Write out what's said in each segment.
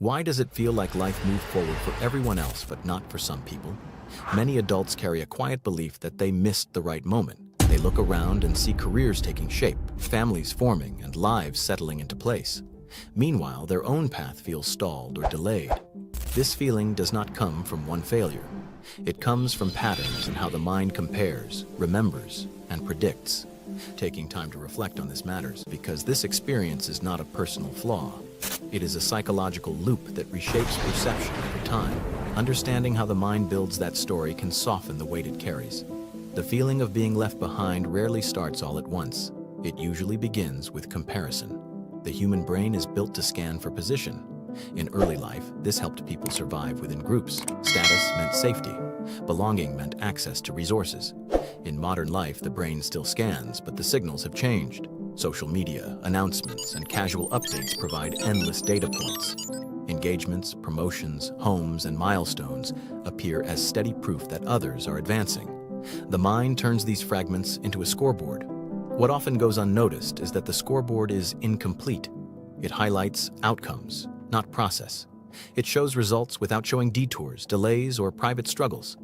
Why does it feel like life moved forward for everyone else but not for some people? Many adults carry a quiet belief that they missed the right moment. They look around and see careers taking shape, families forming, and lives settling into place. Meanwhile, their own path feels stalled or delayed. This feeling does not come from one failure. It comes from patterns in how the mind compares, remembers, and predicts. Taking time to reflect on this matters because this experience is not a personal flaw. It is a psychological loop that reshapes perception over time. Understanding how the mind builds that story can soften the weight it carries. The feeling of being left behind rarely starts all at once. It usually begins with comparison. The human brain is built to scan for position. In early life, this helped people survive within groups. Status meant safety. Belonging meant access to resources. In modern life, the brain still scans, but the signals have changed. Social media, announcements, and casual updates provide endless data points. Engagements, promotions, homes, and milestones appear as steady proof that others are advancing. The mind turns these fragments into a scoreboard. What often goes unnoticed is that the scoreboard is incomplete. It highlights outcomes, not process. It shows results without showing detours, delays, or private struggles.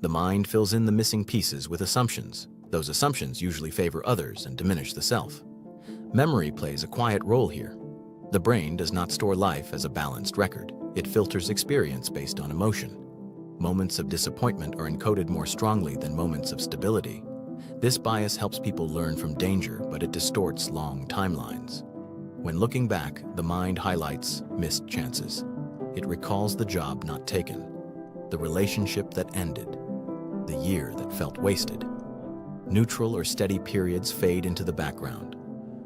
The mind fills in the missing pieces with assumptions. Those assumptions usually favor others and diminish the self. Memory plays a quiet role here. The brain does not store life as a balanced record. It filters experience based on emotion. Moments of disappointment are encoded more strongly than moments of stability. This bias helps people learn from danger, but it distorts long timelines. When looking back, the mind highlights missed chances. It recalls the job not taken, the relationship that ended, the year that felt wasted. Neutral or steady periods fade into the background.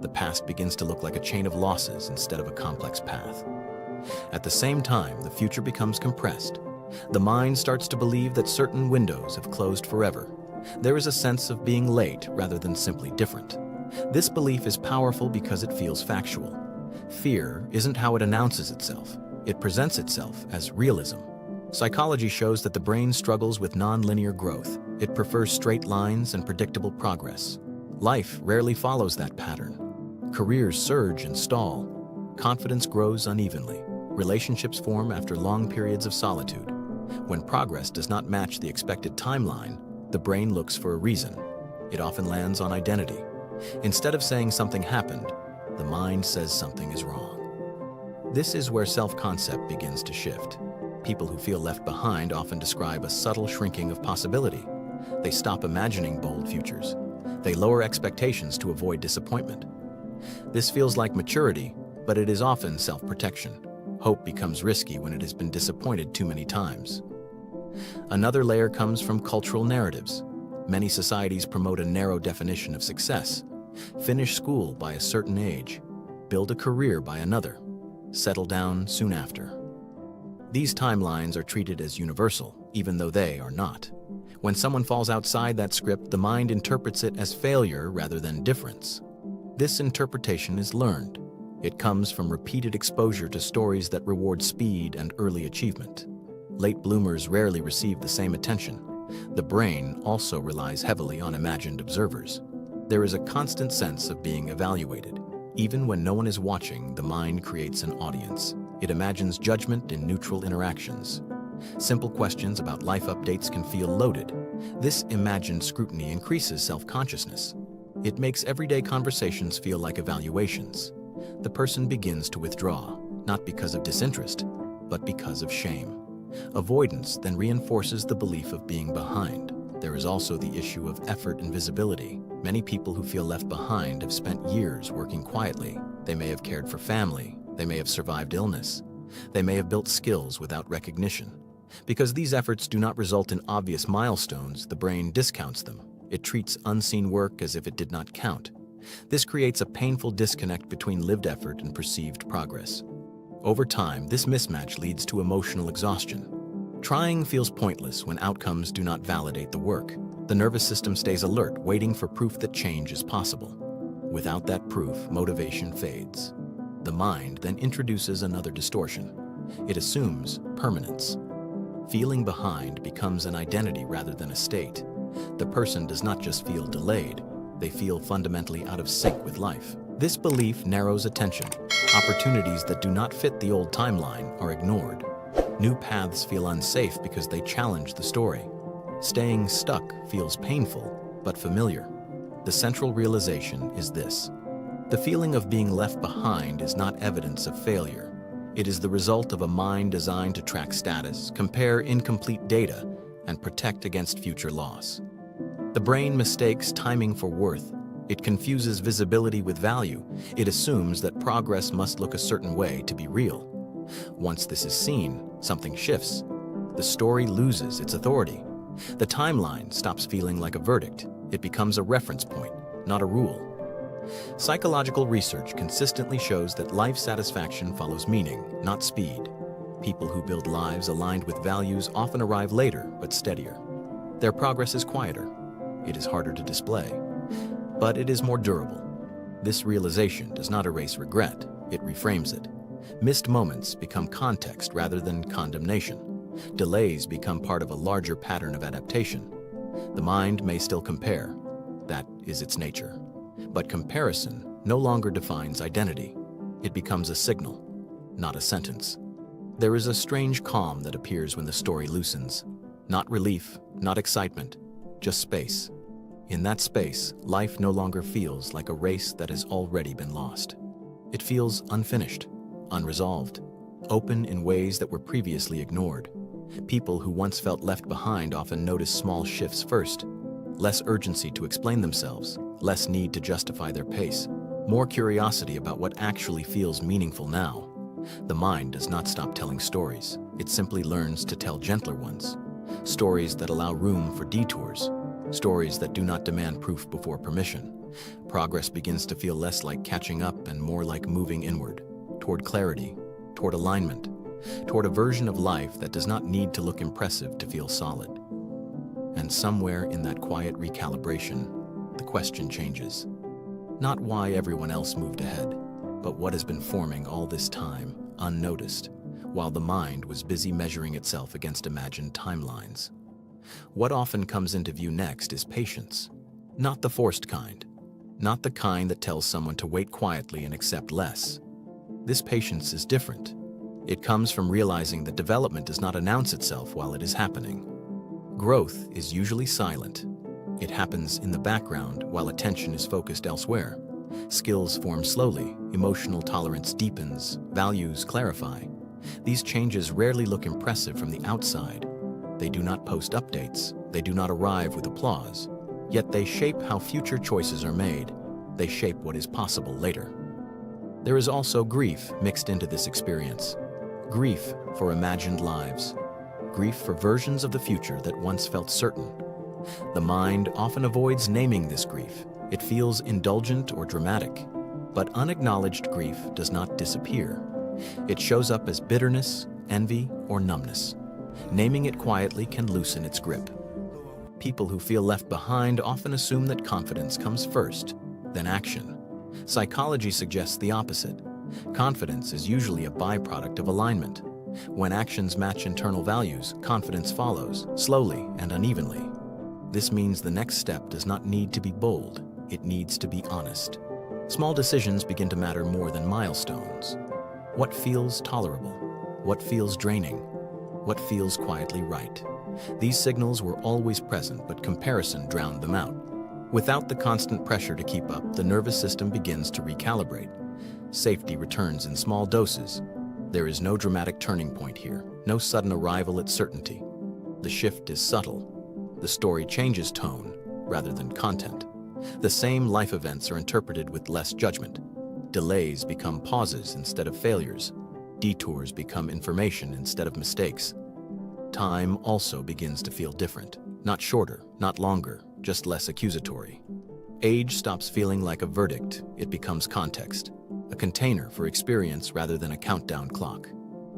The past begins to look like a chain of losses instead of a complex path. At the same time, the future becomes compressed. The mind starts to believe that certain windows have closed forever. There is a sense of being late rather than simply different. This belief is powerful because it feels factual. Fear isn't how it announces itself. It presents itself as realism. Psychology shows that the brain struggles with non-linear growth. It prefers straight lines and predictable progress. Life rarely follows that pattern. Careers surge and stall. Confidence grows unevenly. Relationships form after long periods of solitude. When progress does not match the expected timeline, the brain looks for a reason. It often lands on identity. Instead of saying something happened, the mind says something is wrong. This is where self-concept begins to shift. People who feel left behind often describe a subtle shrinking of possibility. They stop imagining bold futures. They lower expectations to avoid disappointment. This feels like maturity, but it is often self-protection. Hope becomes risky when it has been disappointed too many times. Another layer comes from cultural narratives. Many societies promote a narrow definition of success. Finish school by a certain age, build a career by another, settle down soon after. These timelines are treated as universal, even though they are not. When someone falls outside that script, the mind interprets it as failure rather than difference. This interpretation is learned. It comes from repeated exposure to stories that reward speed and early achievement. Late bloomers rarely receive the same attention. The brain also relies heavily on imagined observers. There is a constant sense of being evaluated. Even when no one is watching, the mind creates an audience. It imagines judgment in neutral interactions. Simple questions about life updates can feel loaded. This imagined scrutiny increases self-consciousness. It makes everyday conversations feel like evaluations. The person begins to withdraw, not because of disinterest, but because of shame. Avoidance then reinforces the belief of being behind. There is also the issue of effort and visibility. Many people who feel left behind have spent years working quietly. They may have cared for family. They may have survived illness. They may have built skills without recognition. Because these efforts do not result in obvious milestones, the brain discounts them. It treats unseen work as if it did not count. This creates a painful disconnect between lived effort and perceived progress. Over time, this mismatch leads to emotional exhaustion. Trying feels pointless when outcomes do not validate the work. The nervous system stays alert, waiting for proof that change is possible. Without that proof, motivation fades. The mind then introduces another distortion. It assumes permanence. Feeling behind becomes an identity rather than a state. The person does not just feel delayed, they feel fundamentally out of sync with life. This belief narrows attention. Opportunities that do not fit the old timeline are ignored. New paths feel unsafe because they challenge the story. Staying stuck feels painful, but familiar. The central realization is this: the feeling of being left behind is not evidence of failure. It is the result of a mind designed to track status, compare incomplete data, and protect against future loss. The brain mistakes timing for worth. It confuses visibility with value. It assumes that progress must look a certain way to be real. Once this is seen, something shifts. The story loses its authority. The timeline stops feeling like a verdict. It becomes a reference point, not a rule. Psychological research consistently shows that life satisfaction follows meaning, not speed. People who build lives aligned with values often arrive later, but steadier. Their progress is quieter. It is harder to display, but it is more durable. This realization does not erase regret, it reframes it. Missed moments become context rather than condemnation. Delays become part of a larger pattern of adaptation. The mind may still compare. That is its nature. But comparison no longer defines identity. It becomes a signal, not a sentence. There is a strange calm that appears when the story loosens. Not relief, not excitement, just space. In that space, life no longer feels like a race that has already been lost. It feels unfinished, unresolved, open in ways that were previously ignored. People who once felt left behind often notice small shifts first. Less urgency to explain themselves, less need to justify their pace, more curiosity about what actually feels meaningful now. The mind does not stop telling stories. It simply learns to tell gentler ones. Stories that allow room for detours. Stories that do not demand proof before permission. Progress begins to feel less like catching up and more like moving inward, toward clarity, toward alignment, toward a version of life that does not need to look impressive to feel solid. And somewhere in that quiet recalibration, the question changes. Not why everyone else moved ahead, but what has been forming all this time, unnoticed, while the mind was busy measuring itself against imagined timelines. What often comes into view next is patience. Not the forced kind. Not the kind that tells someone to wait quietly and accept less. This patience is different. It comes from realizing that development does not announce itself while it is happening. Growth is usually silent. It happens in the background while attention is focused elsewhere. Skills form slowly, emotional tolerance deepens, values clarify. These changes rarely look impressive from the outside. They do not post updates. They do not arrive with applause. Yet they shape how future choices are made. They shape what is possible later. There is also grief mixed into this experience. Grief for imagined lives. Grief for versions of the future that once felt certain. The mind often avoids naming this grief. It feels indulgent or dramatic. But unacknowledged grief does not disappear. It shows up as bitterness, envy, or numbness. Naming it quietly can loosen its grip. People who feel left behind often assume that confidence comes first, then action. Psychology suggests the opposite. Confidence is usually a byproduct of alignment. When actions match internal values, confidence follows, slowly and unevenly. This means the next step does not need to be bold, it needs to be honest. Small decisions begin to matter more than milestones. What feels tolerable? What feels draining? What feels quietly right? These signals were always present, but comparison drowned them out. Without the constant pressure to keep up, the nervous system begins to recalibrate. Safety returns in small doses. There is no dramatic turning point here, no sudden arrival at certainty. The shift is subtle. The story changes tone rather than content. The same life events are interpreted with less judgment. Delays become pauses instead of failures. Detours become information instead of mistakes. Time also begins to feel different. Not shorter, not longer, just less accusatory. Age stops feeling like a verdict, it becomes context. A container for experience rather than a countdown clock.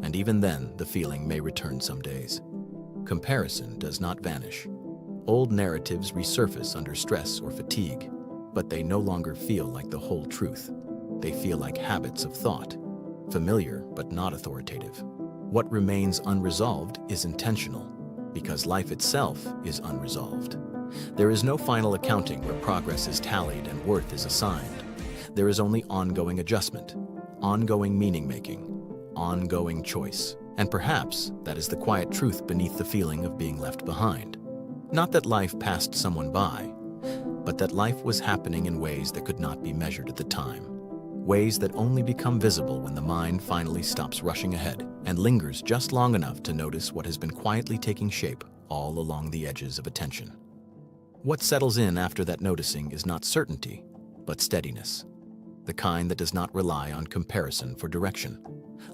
And even then, the feeling may return some days. Comparison does not vanish. Old narratives resurface under stress or fatigue, but they no longer feel like the whole truth. They feel like habits of thought, familiar but not authoritative. What remains unresolved is intentional, because life itself is unresolved. There is no final accounting where progress is tallied and worth is assigned. There is only ongoing adjustment, ongoing meaning-making, ongoing choice. And perhaps that is the quiet truth beneath the feeling of being left behind. Not that life passed someone by, but that life was happening in ways that could not be measured at the time. Ways that only become visible when the mind finally stops rushing ahead and lingers just long enough to notice what has been quietly taking shape all along the edges of attention. What settles in after that noticing is not certainty, but steadiness. The kind that does not rely on comparison for direction.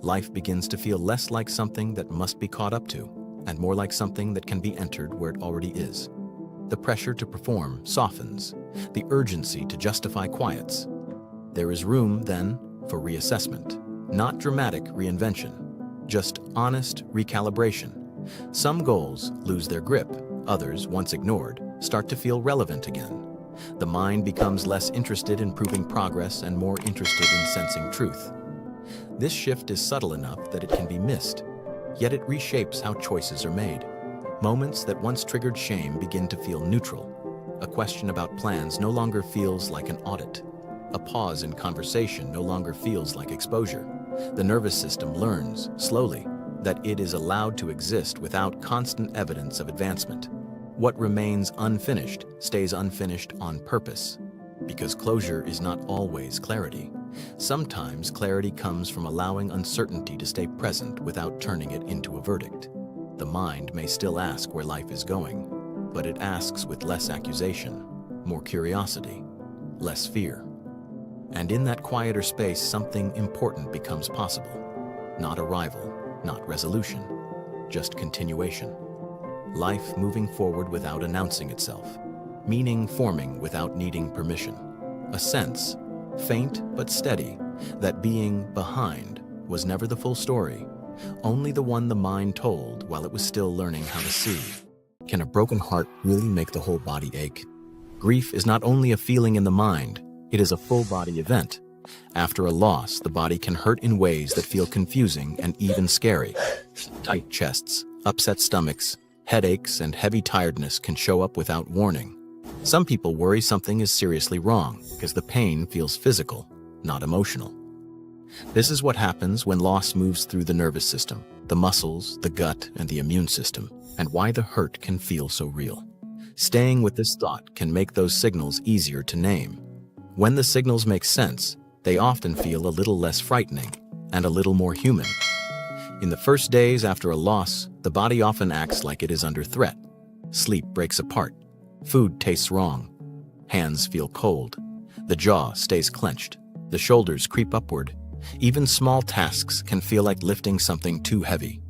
Life begins to feel less like something that must be caught up to, and more like something that can be entered where it already is. The pressure to perform softens, the urgency to justify quiets. There is room, then, for reassessment. Not dramatic reinvention, just honest recalibration. Some goals lose their grip, others, once ignored, start to feel relevant again. The mind becomes less interested in proving progress and more interested in sensing truth. This shift is subtle enough that it can be missed, yet it reshapes how choices are made. Moments that once triggered shame begin to feel neutral. A question about plans no longer feels like an audit. A pause in conversation no longer feels like exposure. The nervous system learns, slowly, that it is allowed to exist without constant evidence of advancement. What remains unfinished stays unfinished on purpose, because closure is not always clarity. Sometimes clarity comes from allowing uncertainty to stay present without turning it into a verdict. The mind may still ask where life is going, but it asks with less accusation, more curiosity, less fear. And in that quieter space, something important becomes possible. Not arrival, not resolution, just continuation. Life moving forward without announcing itself. Meaning forming without needing permission. A sense, faint but steady, that being behind was never the full story, only the one the mind told while it was still learning how to see. Can a broken heart really make the whole body ache? Grief is not only a feeling in the mind, it is a full-body event. After a loss, the body can hurt in ways that feel confusing and even scary. Tight chests, upset stomachs, headaches, and heavy tiredness can show up without warning. Some people worry something is seriously wrong because the pain feels physical, not emotional. This is what happens when loss moves through the nervous system, the muscles, the gut, and the immune system, and why the hurt can feel so real. Staying with this thought can make those signals easier to name. When the signals make sense, they often feel a little less frightening and a little more human. In the first days after a loss, the body often acts like it is under threat. Sleep breaks apart. Food tastes wrong. Hands feel cold. The jaw stays clenched. The shoulders creep upward. Even small tasks can feel like lifting something too heavy.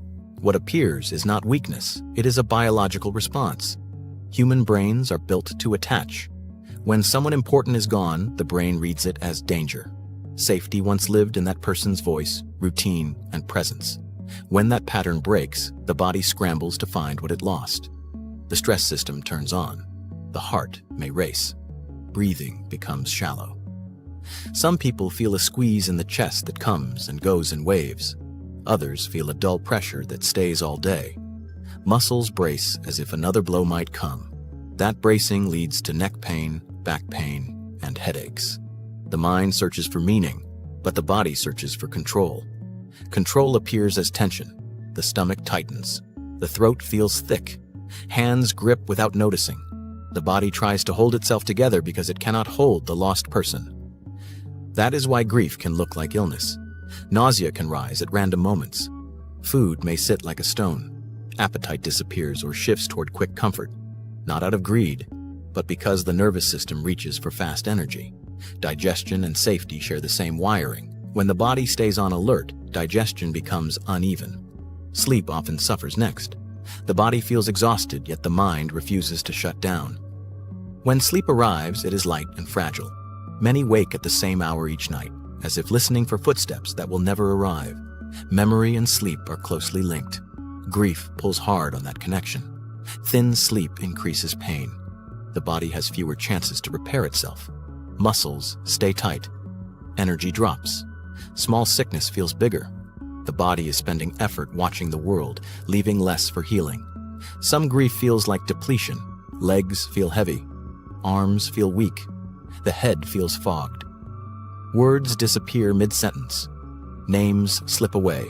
What appears is not weakness. It is a biological response. Human brains are built to attach. When someone important is gone, the brain reads it as danger. Safety once lived in that person's voice, routine, and presence. When that pattern breaks, the body scrambles to find what it lost. The stress system turns on. The heart may race. Breathing becomes shallow. Some people feel a squeeze in the chest that comes and goes in waves. Others feel a dull pressure that stays all day. Muscles brace as if another blow might come. That bracing leads to neck pain, back pain, and headaches. The mind searches for meaning, but the body searches for control. Control appears as tension. The stomach tightens. The throat feels thick. Hands grip without noticing. The body tries to hold itself together because it cannot hold the lost person. That is why grief can look like illness. Nausea can rise at random moments. Food may sit like a stone. Appetite disappears or shifts toward quick comfort. Not out of greed, but because the nervous system reaches for fast energy. Digestion and safety share the same wiring. When the body stays on alert, digestion becomes uneven. Sleep often suffers next. The body feels exhausted, yet the mind refuses to shut down. When sleep arrives, it is light and fragile. Many wake at the same hour each night, as if listening for footsteps that will never arrive. Memory and sleep are closely linked. Grief pulls hard on that connection. Thin sleep increases pain. The body has fewer chances to repair itself. Muscles stay tight. Energy drops. Small sickness feels bigger. The body is spending effort watching the world, leaving less for healing. Some grief feels like depletion. Legs feel heavy. Arms feel weak. The head feels fogged. Words disappear mid-sentence. Names slip away.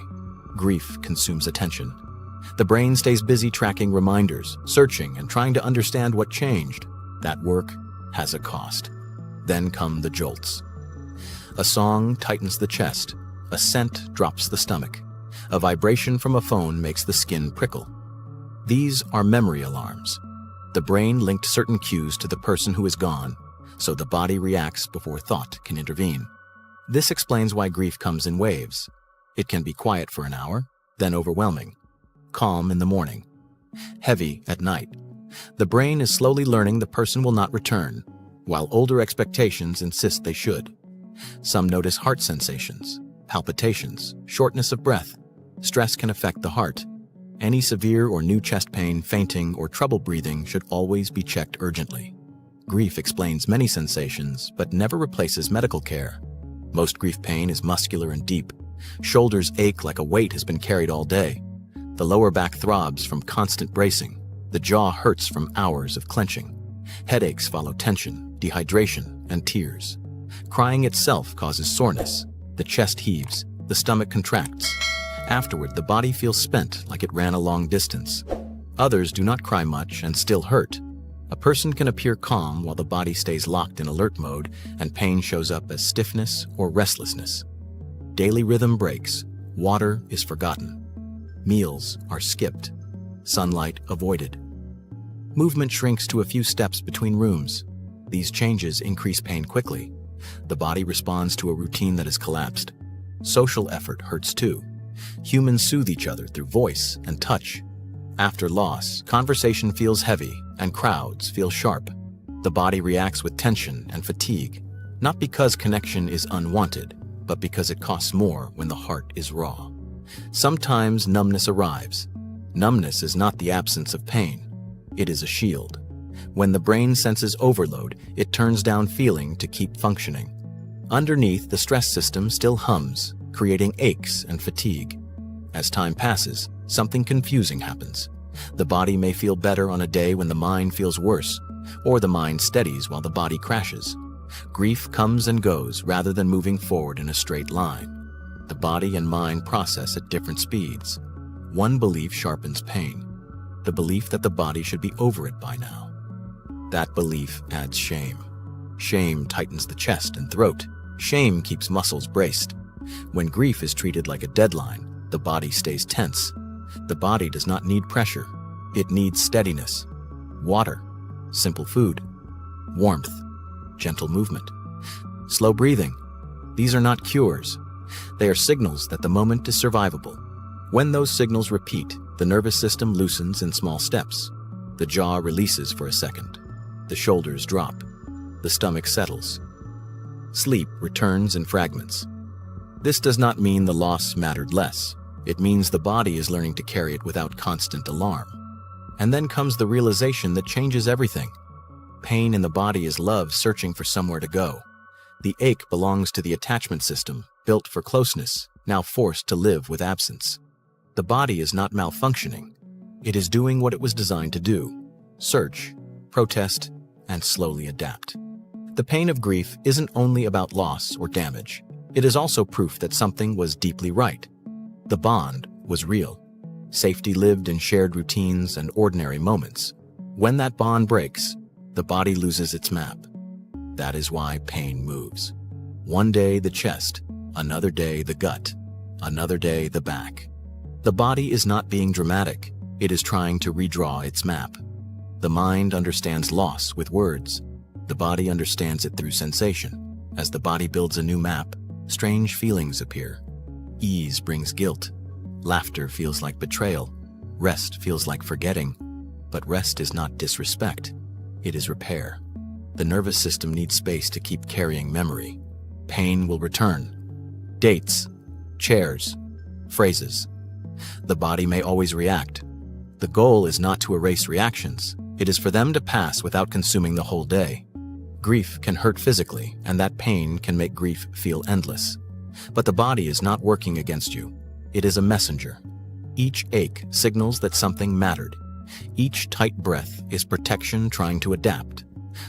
Grief consumes attention. The brain stays busy tracking reminders, searching, and trying to understand what changed. That work has a cost. Then come the jolts. A song tightens the chest. A scent drops the stomach. A vibration from a phone makes the skin prickle. These are memory alarms. The brain linked certain cues to the person who is gone, so the body reacts before thought can intervene. This explains why grief comes in waves. It can be quiet for an hour, then overwhelming. Calm in the morning. Heavy at night. The brain is slowly learning the person will not return, while older expectations insist they should. Some notice heart sensations, palpitations, shortness of breath. Stress can affect the heart. Any severe or new chest pain, fainting, or trouble breathing should always be checked urgently. Grief explains many sensations, but never replaces medical care. Most grief pain is muscular and deep. Shoulders ache like a weight has been carried all day. The lower back throbs from constant bracing. The jaw hurts from hours of clenching. Headaches follow tension, dehydration, and tears. Crying itself causes soreness. The chest heaves. The stomach contracts. Afterward, the body feels spent, like it ran a long distance. Others do not cry much and still hurt. A person can appear calm while the body stays locked in alert mode, and pain shows up as stiffness or restlessness. Daily rhythm breaks. Water is forgotten. Meals are skipped. Sunlight avoided. Movement shrinks to a few steps between rooms. These changes increase pain quickly. The body responds to a routine that has collapsed. Social effort hurts too. Humans soothe each other through voice and touch. After loss, conversation feels heavy and crowds feel sharp. The body reacts with tension and fatigue, not because connection is unwanted, but because it costs more when the heart is raw. Sometimes numbness arrives. Numbness is not the absence of pain. It is a shield. When the brain senses overload, it turns down feeling to keep functioning. Underneath, the stress system still hums, creating aches and fatigue. As time passes, something confusing happens. The body may feel better on a day when the mind feels worse, or the mind steadies while the body crashes. Grief comes and goes rather than moving forward in a straight line. The body and mind process at different speeds. One belief sharpens pain, the belief that the body should be over it by now. That belief adds shame. Shame tightens the chest and throat. Shame keeps muscles braced. When grief is treated like a deadline, the body stays tense. The body does not need pressure. It needs steadiness. Water, simple food, warmth, gentle movement, slow breathing. These are not cures. They are signals that the moment is survivable. When those signals repeat, the nervous system loosens in small steps. The jaw releases for a second. The shoulders drop. The stomach settles. Sleep returns in fragments. This does not mean the loss mattered less. It means the body is learning to carry it without constant alarm. And then comes the realization that changes everything. Pain in the body is love searching for somewhere to go. The ache belongs to the attachment system, built for closeness, now forced to live with absence. The body is not malfunctioning. It is doing what it was designed to do: search, protest, and slowly adapt. The pain of grief isn't only about loss or damage. It is also proof that something was deeply right. The bond was real. Safety lived in shared routines and ordinary moments. When that bond breaks, the body loses its map. That is why pain moves. One day the chest, another day the gut, another day the back. The body is not being dramatic. It is trying to redraw its map. The mind understands loss with words. The body understands it through sensation. As the body builds a new map, strange feelings appear. Ease brings guilt. Laughter feels like betrayal. Rest feels like forgetting. But rest is not disrespect. It is repair. The nervous system needs space to keep carrying memory. Pain will return. Dates, chairs, phrases. The body may always react. The goal is not to erase reactions. It is for them to pass without consuming the whole day. Grief can hurt physically, and that pain can make grief feel endless. But the body is not working against you. It is a messenger. Each ache signals that something mattered. Each tight breath is protection trying to adapt.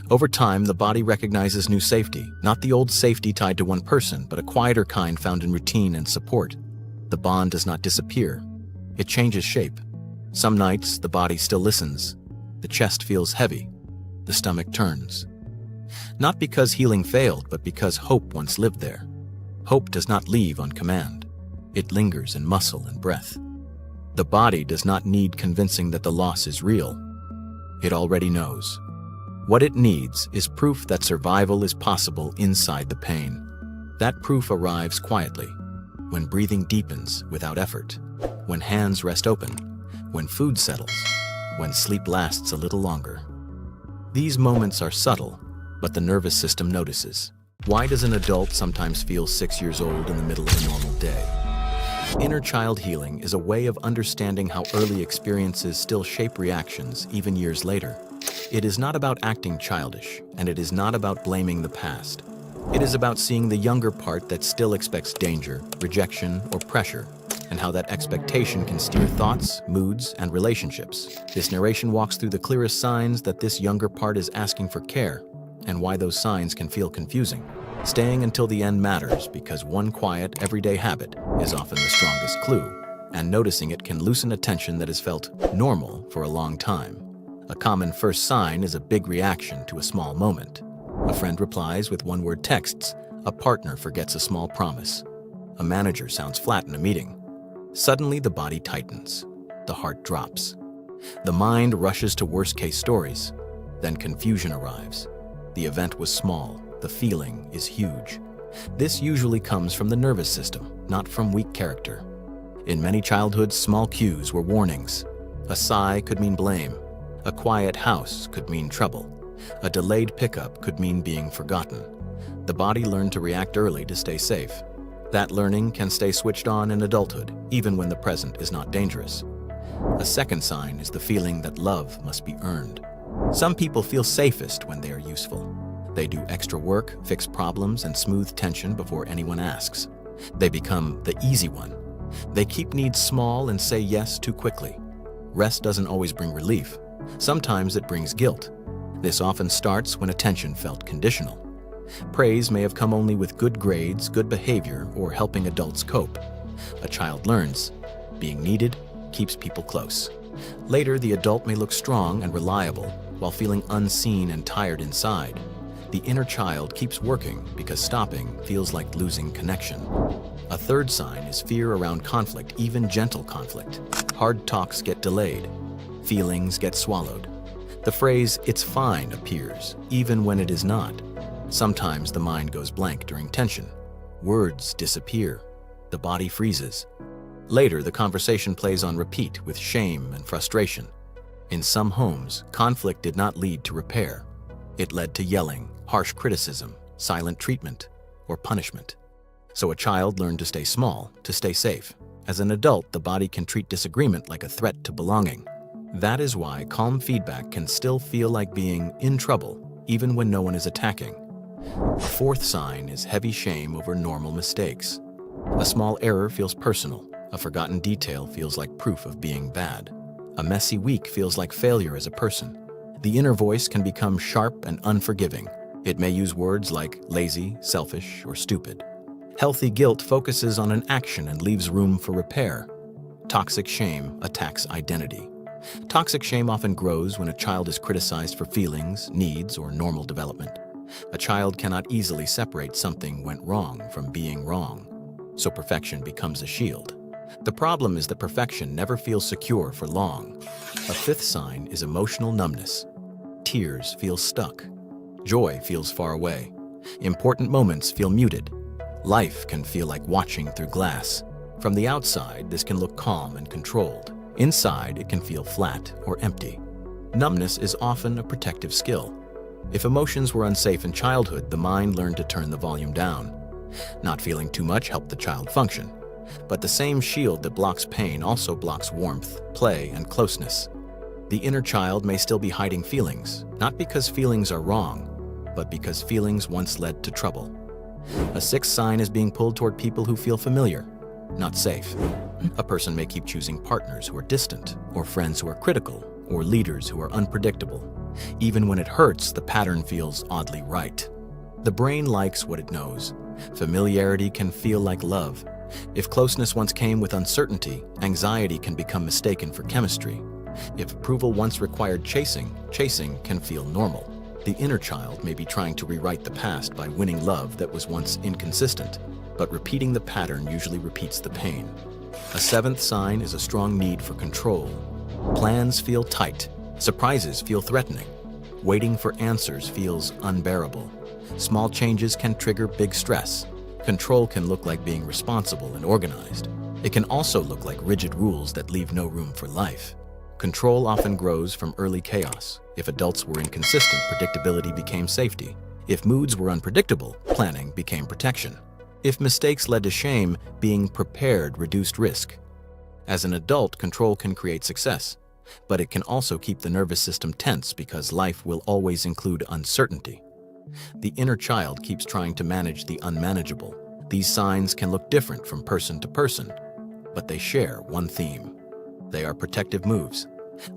Over time, the body recognizes new safety, not the old safety tied to one person, but a quieter kind found in routine and support. The bond does not disappear. It changes shape. Some nights, the body still listens. The chest feels heavy. The stomach turns. Not because healing failed, but because hope once lived there. Hope does not leave on command. It lingers in muscle and breath. The body does not need convincing that the loss is real. It already knows. What it needs is proof that survival is possible inside the pain. That proof arrives quietly, when breathing deepens without effort, when hands rest open, when food settles, when sleep lasts a little longer. These moments are subtle, but the nervous system notices. Why does an adult sometimes feel 6 years old in the middle of a normal day? Inner child healing is a way of understanding how early experiences still shape reactions even years later. It is not about acting childish, and it is not about blaming the past. It is about seeing the younger part that still expects danger, rejection, or pressure, and how that expectation can steer thoughts, moods, and relationships. This narration walks through the clearest signs that this younger part is asking for care, and why those signs can feel confusing. Staying until the end matters because one quiet, everyday habit is often the strongest clue, and noticing it can loosen a tension that has felt normal for a long time. A common first sign is a big reaction to a small moment. A friend replies with one-word texts. A partner forgets a small promise. A manager sounds flat in a meeting. Suddenly, the body tightens. The heart drops. The mind rushes to worst-case stories. Then confusion arrives. The event was small. The feeling is huge. This usually comes from the nervous system, not from weak character. In many childhoods, small cues were warnings. A sigh could mean blame. A quiet house could mean trouble. A delayed pickup could mean being forgotten. The body learned to react early to stay safe. That learning can stay switched on in adulthood, even when the present is not dangerous. A second sign is the feeling that love must be earned. Some people feel safest when they are useful. They do extra work, fix problems, and smooth tension before anyone asks. They become the easy one. They keep needs small and say yes too quickly. Rest doesn't always bring relief. Sometimes it brings guilt. This often starts when attention felt conditional. Praise may have come only with good grades, good behavior, or helping adults cope. A child learns. Being needed keeps people close. Later, the adult may look strong and reliable while feeling unseen and tired inside. The inner child keeps working because stopping feels like losing connection. A third sign is fear around conflict, even gentle conflict. Hard talks get delayed. Feelings get swallowed. The phrase, "it's fine," appears, even when it is not. Sometimes the mind goes blank during tension. Words disappear. The body freezes. Later, the conversation plays on repeat with shame and frustration. In some homes, conflict did not lead to repair. It led to yelling, harsh criticism, silent treatment, or punishment. So a child learned to stay small, to stay safe. As an adult, the body can treat disagreement like a threat to belonging. That is why calm feedback can still feel like being in trouble, even when no one is attacking. A fourth sign is heavy shame over normal mistakes. A small error feels personal. A forgotten detail feels like proof of being bad. A messy week feels like failure as a person. The inner voice can become sharp and unforgiving. It may use words like lazy, selfish, or stupid. Healthy guilt focuses on an action and leaves room for repair. Toxic shame attacks identity. Toxic shame often grows when a child is criticized for feelings, needs, or normal development. A child cannot easily separate something went wrong from being wrong, so perfection becomes a shield. The problem is that perfection never feels secure for long. A fifth sign is emotional numbness. Tears feel stuck. Joy feels far away. Important moments feel muted. Life can feel like watching through glass. From the outside, this can look calm and controlled. Inside, it can feel flat or empty. Numbness is often a protective skill. If emotions were unsafe in childhood, the mind learned to turn the volume down. Not feeling too much helped the child function. But the same shield that blocks pain also blocks warmth, play, and closeness. The inner child may still be hiding feelings, not because feelings are wrong, but because feelings once led to trouble. A sixth sign is being pulled toward people who feel familiar, not safe. A person may keep choosing partners who are distant, or friends who are critical, or leaders who are unpredictable. Even when it hurts, the pattern feels oddly right. The brain likes what it knows. Familiarity can feel like love. If closeness once came with uncertainty, anxiety can become mistaken for chemistry. If approval once required chasing, chasing can feel normal. The inner child may be trying to rewrite the past by winning love that was once inconsistent, but repeating the pattern usually repeats the pain. A seventh sign is a strong need for control. Plans feel tight. Surprises feel threatening. Waiting for answers feels unbearable. Small changes can trigger big stress. Control can look like being responsible and organized. It can also look like rigid rules that leave no room for life. Control often grows from early chaos. If adults were inconsistent, predictability became safety. If moods were unpredictable, planning became protection. If mistakes led to shame, being prepared reduced risk. As an adult, control can create success, but it can also keep the nervous system tense because life will always include uncertainty. The inner child keeps trying to manage the unmanageable. These signs can look different from person to person, but they share one theme. They are protective moves.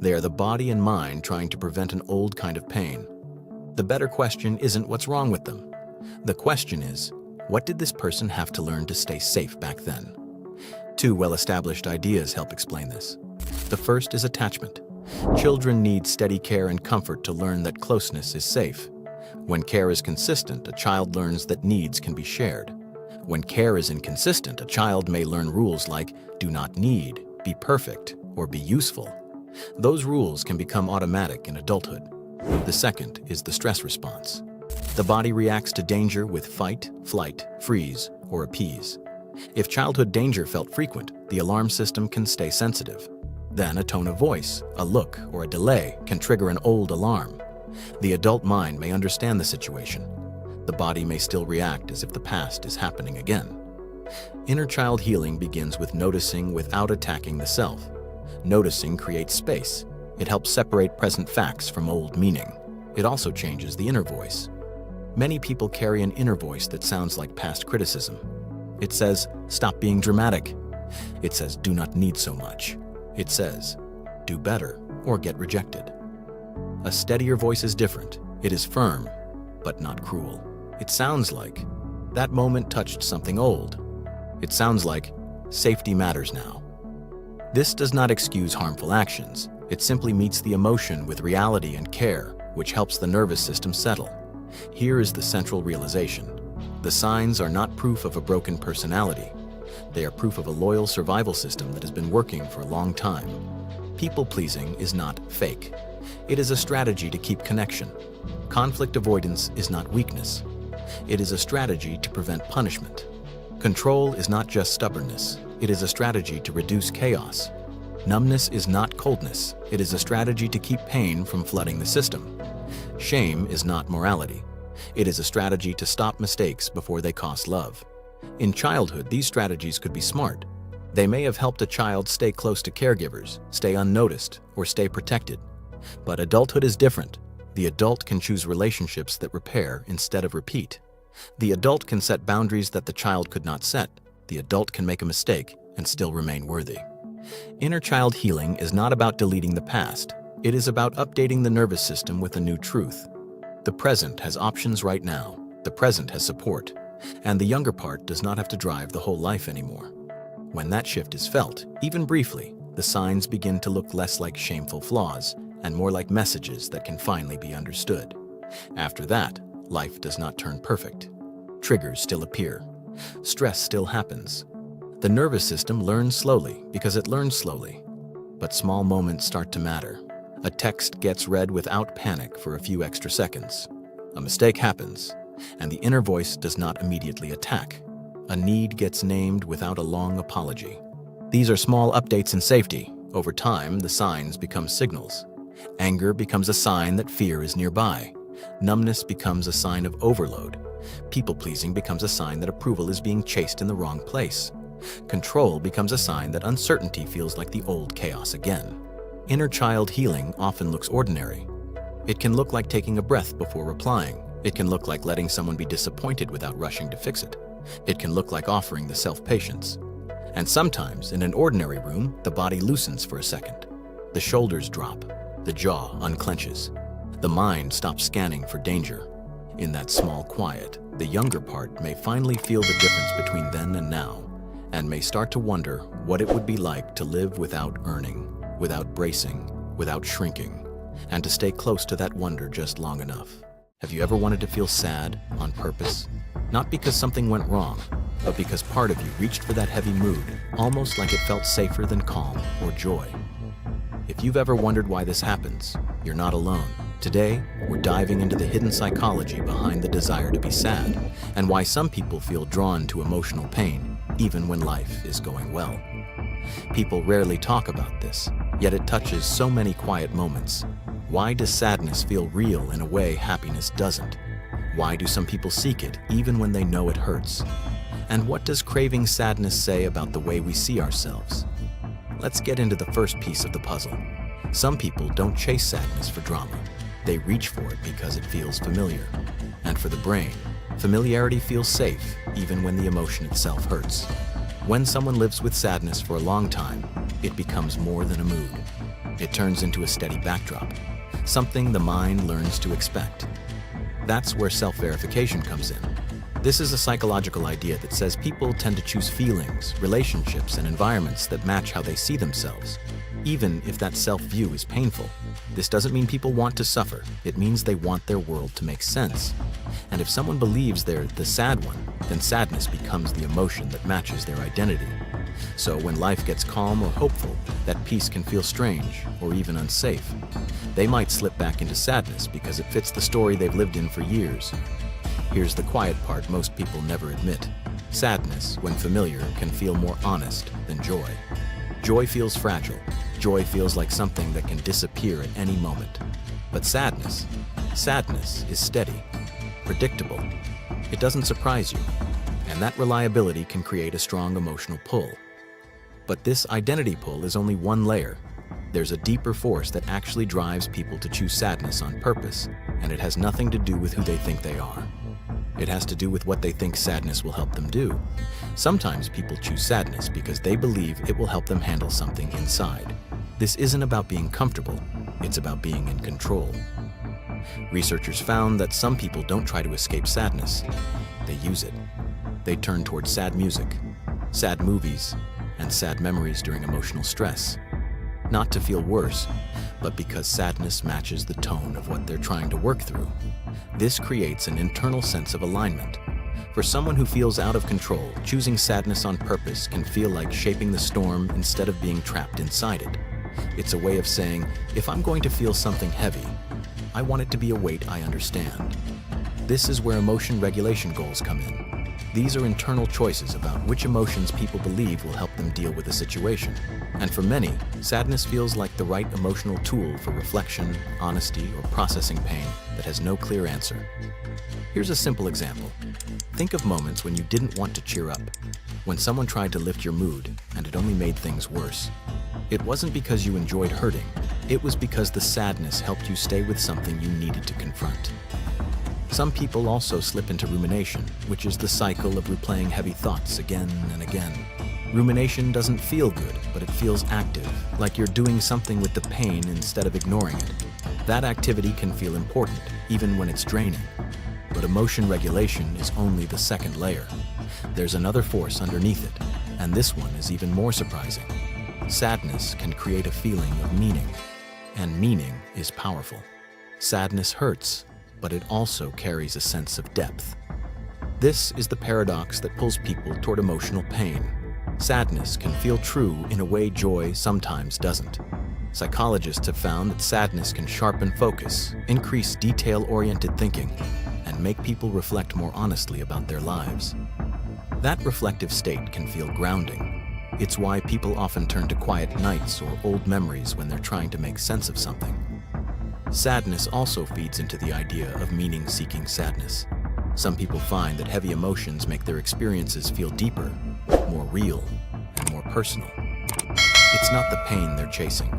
They are the body and mind trying to prevent an old kind of pain. The better question isn't what's wrong with them. The question is, what did this person have to learn to stay safe back then? Two well-established ideas help explain this. The first is attachment. Children need steady care and comfort to learn that closeness is safe. When care is consistent, a child learns that needs can be shared. When care is inconsistent, a child may learn rules like do not need, be perfect, or be useful. Those rules can become automatic in adulthood. The second is the stress response. The body reacts to danger with fight, flight, freeze, or appease. If childhood danger felt frequent, the alarm system can stay sensitive. Then a tone of voice, a look, or a delay can trigger an old alarm. The adult mind may understand the situation. The body may still react as if the past is happening again. Inner child healing begins with noticing without attacking the self. Noticing creates space. It helps separate present facts from old meaning. It also changes the inner voice. Many people carry an inner voice that sounds like past criticism. It says, stop being dramatic. It says, do not need so much. It says, do better or get rejected. A steadier voice is different. It is firm, but not cruel. It sounds like, that moment touched something old. It sounds like, safety matters now. This does not excuse harmful actions. It simply meets the emotion with reality and care, which helps the nervous system settle. Here is the central realization. The signs are not proof of a broken personality. They are proof of a loyal survival system that has been working for a long time. People-pleasing is not fake. It is a strategy to keep connection. Conflict avoidance is not weakness. It is a strategy to prevent punishment. Control is not just stubbornness. It is a strategy to reduce chaos. Numbness is not coldness. It is a strategy to keep pain from flooding the system. Shame is not morality. It is a strategy to stop mistakes before they cost love. In childhood, these strategies could be smart. They may have helped a child stay close to caregivers, stay unnoticed, or stay protected. But adulthood is different. The adult can choose relationships that repair instead of repeat. The adult can set boundaries that the child could not set. The adult can make a mistake and still remain worthy. Inner child healing is not about deleting the past. It is about updating the nervous system with a new truth. The present has options right now. The present has support. And the younger part does not have to drive the whole life anymore. When that shift is felt, even briefly, the signs begin to look less like shameful flaws and more like messages that can finally be understood. After that, life does not turn perfect. Triggers still appear. Stress still happens. The nervous system learns slowly because it learns slowly. But small moments start to matter. A text gets read without panic for a few extra seconds. A mistake happens, and the inner voice does not immediately attack. A need gets named without a long apology. These are small updates in safety. Over time, the signs become signals. Anger becomes a sign that fear is nearby. Numbness becomes a sign of overload. People-pleasing becomes a sign that approval is being chased in the wrong place. Control becomes a sign that uncertainty feels like the old chaos again. Inner child healing often looks ordinary. It can look like taking a breath before replying. It can look like letting someone be disappointed without rushing to fix it. It can look like offering the self-patience. And sometimes, in an ordinary room, the body loosens for a second. The shoulders drop. The jaw unclenches. The mind stops scanning for danger. In that small quiet, the younger part may finally feel the difference between then and now, and may start to wonder what it would be like to live without earning, without bracing, without shrinking, and to stay close to that wonder just long enough. Have you ever wanted to feel sad on purpose? Not because something went wrong, but because part of you reached for that heavy mood, almost like it felt safer than calm or joy. If you've ever wondered why this happens, you're not alone. Today, we're diving into the hidden psychology behind the desire to be sad, and why some people feel drawn to emotional pain, even when life is going well. People rarely talk about this, yet it touches so many quiet moments. Why does sadness feel real in a way happiness doesn't? Why do some people seek it even when they know it hurts? And what does craving sadness say about the way we see ourselves? Let's get into the first piece of the puzzle. Some people don't chase sadness for drama. They reach for it because it feels familiar. And for the brain, familiarity feels safe even when the emotion itself hurts. When someone lives with sadness for a long time, it becomes more than a mood. It turns into a steady backdrop, something the mind learns to expect. That's where self-verification comes in. This is a psychological idea that says people tend to choose feelings, relationships, and environments that match how they see themselves, even if that self-view is painful. This doesn't mean people want to suffer. It means they want their world to make sense. And if someone believes they're the sad one, then sadness becomes the emotion that matches their identity. So when life gets calm or hopeful, that peace can feel strange or even unsafe. They might slip back into sadness because it fits the story they've lived in for years. Here's the quiet part most people never admit. Sadness, when familiar, can feel more honest than joy. Joy feels fragile. Joy feels like something that can disappear at any moment. But sadness is steady, predictable. It doesn't surprise you, and that reliability can create a strong emotional pull. But this identity pull is only one layer. There's a deeper force that actually drives people to choose sadness on purpose, and it has nothing to do with who they think they are. It has to do with what they think sadness will help them do. Sometimes people choose sadness because they believe it will help them handle something inside. This isn't about being comfortable, it's about being in control. Researchers found that some people don't try to escape sadness, they use it. They turn towards sad music, sad movies, and sad memories during emotional stress. Not to feel worse, but because sadness matches the tone of what they're trying to work through. This creates an internal sense of alignment. For someone who feels out of control, choosing sadness on purpose can feel like shaping the storm instead of being trapped inside it. It's a way of saying, if I'm going to feel something heavy, I want it to be a weight I understand. This is where emotion regulation goals come in. These are internal choices about which emotions people believe will help them deal with a situation. And for many, sadness feels like the right emotional tool for reflection, honesty, or processing pain that has no clear answer. Here's a simple example. Think of moments when you didn't want to cheer up, when someone tried to lift your mood and it only made things worse. It wasn't because you enjoyed hurting, it was because the sadness helped you stay with something you needed to confront. Some people also slip into rumination, which is the cycle of replaying heavy thoughts again and again. Rumination doesn't feel good, but it feels active, like you're doing something with the pain instead of ignoring it. That activity can feel important, even when it's draining. But emotion regulation is only the second layer. There's another force underneath it, and this one is even more surprising. Sadness can create a feeling of meaning, and meaning is powerful. Sadness hurts, but it also carries a sense of depth. This is the paradox that pulls people toward emotional pain. Sadness can feel true in a way joy sometimes doesn't. Psychologists have found that sadness can sharpen focus, increase detail-oriented thinking, and make people reflect more honestly about their lives. That reflective state can feel grounding. It's why people often turn to quiet nights or old memories when they're trying to make sense of something. Sadness also feeds into the idea of meaning-seeking sadness. Some people find that heavy emotions make their experiences feel deeper, more real, and more personal. It's not the pain they're chasing.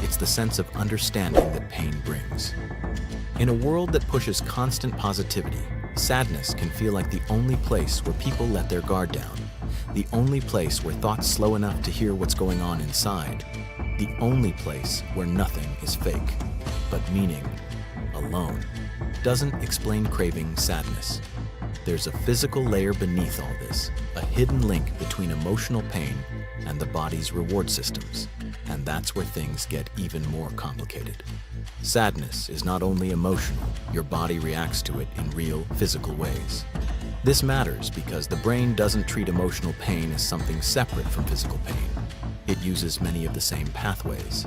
It's the sense of understanding that pain brings. In a world that pushes constant positivity, sadness can feel like the only place where people let their guard down, the only place where thoughts slow enough to hear what's going on inside, the only place where nothing is fake, but meaning alone doesn't explain craving sadness. There's a physical layer beneath all this, a hidden link between emotional pain and the body's reward systems. And that's where things get even more complicated. Sadness is not only emotional, your body reacts to it in real, physical ways. This matters because the brain doesn't treat emotional pain as something separate from physical pain. It uses many of the same pathways.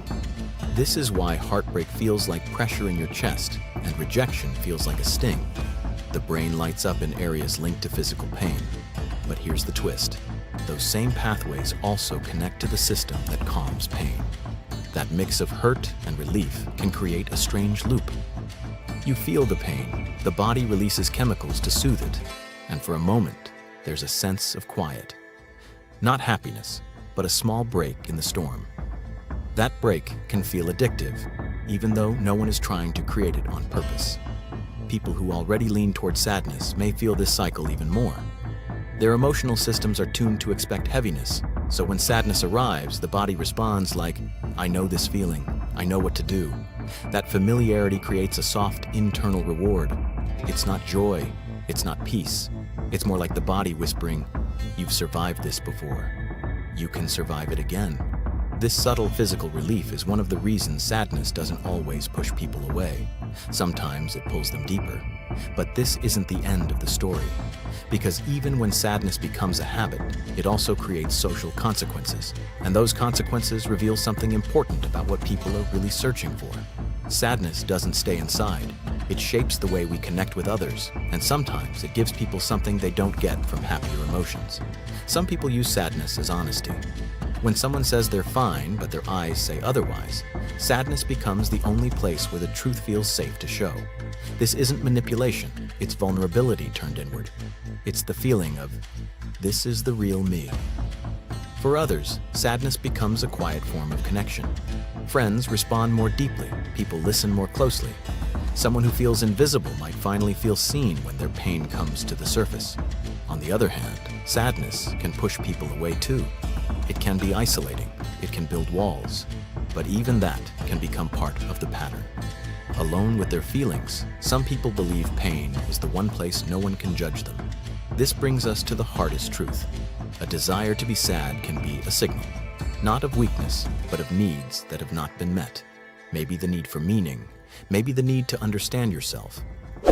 This is why heartbreak feels like pressure in your chest and rejection feels like a sting. The brain lights up in areas linked to physical pain. But here's the twist. Those same pathways also connect to the system that calms pain. That mix of hurt and relief can create a strange loop. You feel the pain, the body releases chemicals to soothe it, and for a moment, there's a sense of quiet. Not happiness, but a small break in the storm. That break can feel addictive, even though no one is trying to create it on purpose. People who already lean toward sadness may feel this cycle even more. Their emotional systems are tuned to expect heaviness, so when sadness arrives, the body responds like, "I know this feeling, I know what to do." That familiarity creates a soft internal reward. It's not joy, it's not peace. It's more like the body whispering, "You've survived this before. You can survive it again." This subtle physical relief is one of the reasons sadness doesn't always push people away. Sometimes it pulls them deeper. But this isn't the end of the story. Because even when sadness becomes a habit, it also creates social consequences. And those consequences reveal something important about what people are really searching for. Sadness doesn't stay inside. It shapes the way we connect with others, and sometimes it gives people something they don't get from happier emotions. Some people use sadness as honesty. When someone says they're fine, but their eyes say otherwise, sadness becomes the only place where the truth feels safe to show. This isn't manipulation, it's vulnerability turned inward. It's the feeling of, "This is the real me." For others, sadness becomes a quiet form of connection. Friends respond more deeply, people listen more closely. Someone who feels invisible might finally feel seen when their pain comes to the surface. On the other hand, sadness can push people away too. It can be isolating, it can build walls, but even that can become part of the pattern. Alone with their feelings, some people believe pain is the one place no one can judge them. This brings us to the hardest truth. A desire to be sad can be a signal, not of weakness, but of needs that have not been met. Maybe the need for meaning, maybe the need to understand yourself,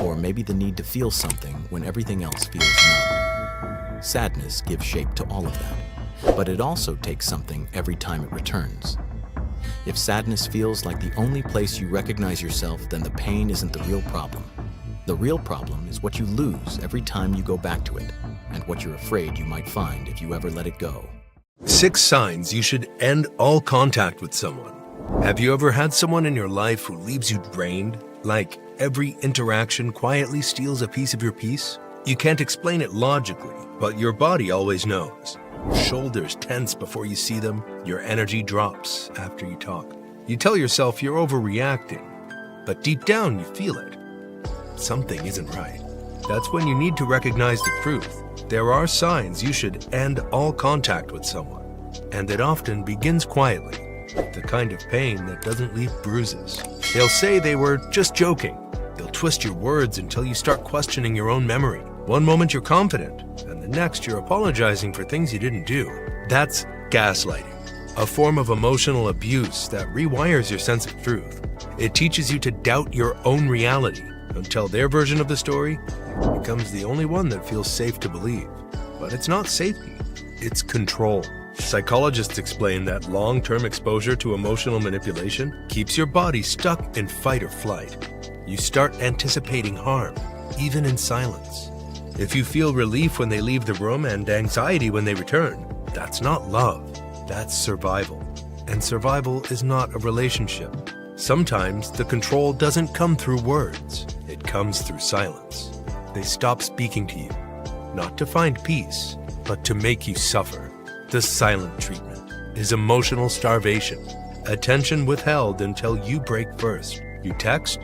or maybe the need to feel something when everything else feels numb. Sadness gives shape to all of that, but it also takes something every time it returns. If sadness feels like the only place you recognize yourself, then the pain isn't the real problem. The real problem is what you lose every time you go back to it, and what you're afraid you might find if you ever let it go. 6 signs you should end all contact with someone. Have you ever had someone in your life who leaves you drained? Like every interaction quietly steals a piece of your peace? You can't explain it logically, but your body always knows. Your shoulders tense before you see them, your energy drops after you talk. You tell yourself you're overreacting, but deep down you feel it. Something isn't right. That's when you need to recognize the truth. There are signs you should end all contact with someone, and it often begins quietly, the kind of pain that doesn't leave bruises. They'll say they were just joking. They'll twist your words until you start questioning your own memory. One moment you're confident, and the next you're apologizing for things you didn't do. That's gaslighting, a form of emotional abuse that rewires your sense of truth. It teaches you to doubt your own reality until their version of the story becomes the only one that feels safe to believe. But it's not safety, it's control. Psychologists explain that long-term exposure to emotional manipulation keeps your body stuck in fight or flight. You start anticipating harm, even in silence. If you feel relief when they leave the room and anxiety when they return, that's not love, that's survival. And survival is not a relationship. Sometimes the control doesn't come through words, it comes through silence. They stop speaking to you, not to find peace, but to make you suffer. The silent treatment is emotional starvation, attention withheld until you break first. You text,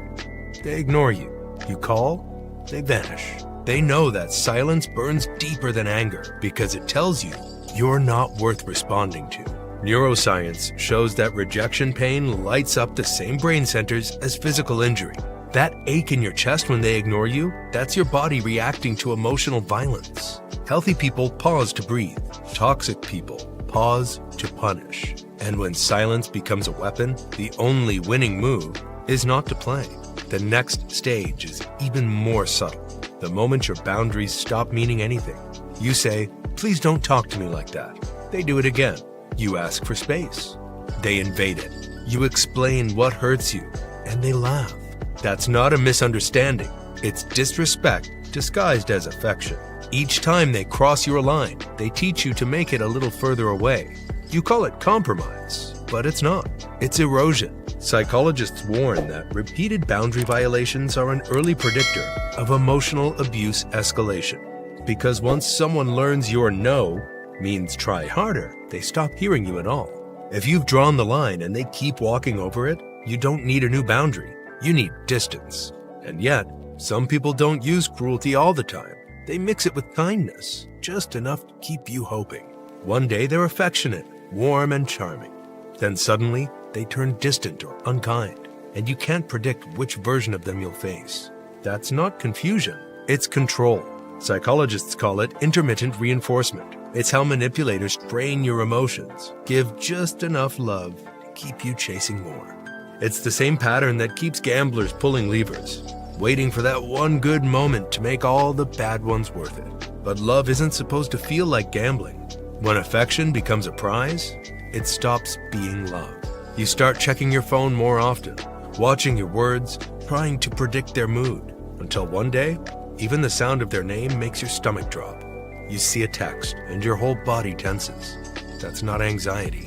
they ignore you. You call, they vanish. They know that silence burns deeper than anger because it tells you you're not worth responding to. Neuroscience shows that rejection pain lights up the same brain centers as physical injury. That ache in your chest when they ignore you, that's your body reacting to emotional violence. Healthy people pause to breathe. Toxic people pause to punish. And when silence becomes a weapon, the only winning move is not to play. The next stage is even more subtle. The moment your boundaries stop meaning anything, you say, "Please don't talk to me like that." They do it again. You ask for space. They invade it. You explain what hurts you, and they laugh. That's not a misunderstanding. It's disrespect disguised as affection. Each time they cross your line, they teach you to make it a little further away. You call it compromise, but it's not. It's erosion. Psychologists warn that repeated boundary violations are an early predictor of emotional abuse escalation. Because once someone learns your no means try harder, they stop hearing you at all. If you've drawn the line and they keep walking over it, you don't need a new boundary. You need distance. And yet, some people don't use cruelty all the time. They mix it with kindness, just enough to keep you hoping. One day they're affectionate, warm and charming. Then suddenly, they turn distant or unkind, and you can't predict which version of them you'll face. That's not confusion, it's control. Psychologists call it intermittent reinforcement. It's how manipulators train your emotions, give just enough love to keep you chasing more. It's the same pattern that keeps gamblers pulling levers, waiting for that one good moment to make all the bad ones worth it. But love isn't supposed to feel like gambling. When affection becomes a prize, it stops being love. You start checking your phone more often, watching your words, trying to predict their mood, until one day, even the sound of their name makes your stomach drop. You see a text and your whole body tenses. That's not anxiety.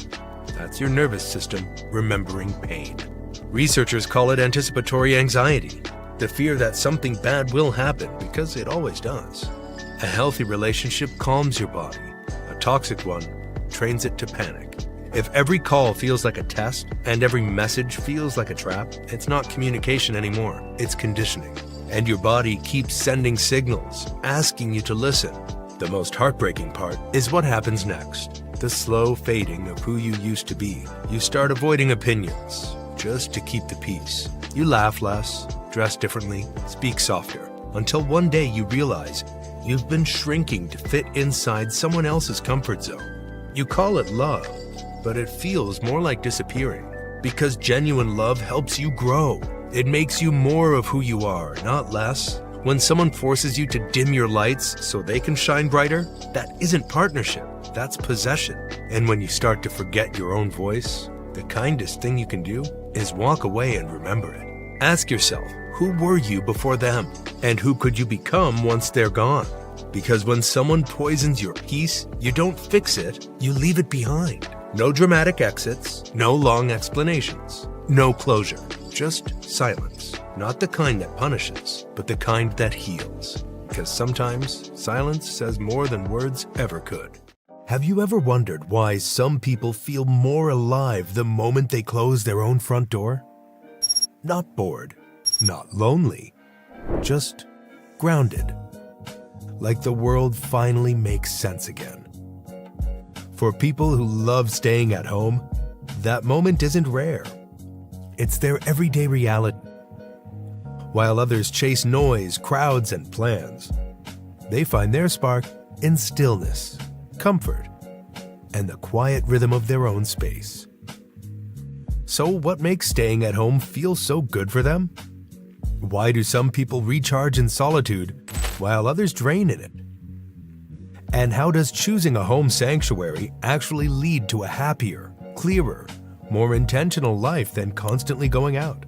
That's your nervous system remembering pain. Researchers call it anticipatory anxiety, the fear that something bad will happen because it always does. A healthy relationship calms your body. A toxic one trains it to panic. If every call feels like a test and every message feels like a trap, it's not communication anymore, it's conditioning. And your body keeps sending signals, asking you to listen. The most heartbreaking part is what happens next. The slow fading of who you used to be. You start avoiding opinions, just to keep the peace. You laugh less, dress differently, speak softer, until one day you realize you've been shrinking to fit inside someone else's comfort zone. You call it love, but it feels more like disappearing, because genuine love helps you grow. It makes you more of who you are, not less. When someone forces you to dim your lights so they can shine brighter, that isn't partnership, that's possession. And when you start to forget your own voice, the kindest thing you can do is walk away and remember it. Ask yourself, who were you before them? And who could you become once they're gone? Because when someone poisons your peace, you don't fix it, you leave it behind. No dramatic exits, no long explanations, no closure, just silence. Not the kind that punishes, but the kind that heals. Because sometimes silence says more than words ever could. Have you ever wondered why some people feel more alive the moment they close their own front door? Not bored, not lonely, just grounded. Like the world finally makes sense again. For people who love staying at home, that moment isn't rare. It's their everyday reality. While others chase noise, crowds, and plans, they find their spark in stillness, comfort, and the quiet rhythm of their own space. So what makes staying at home feel so good for them? Why do some people recharge in solitude while others drain in it? And how does choosing a home sanctuary actually lead to a happier, clearer, more intentional life than constantly going out?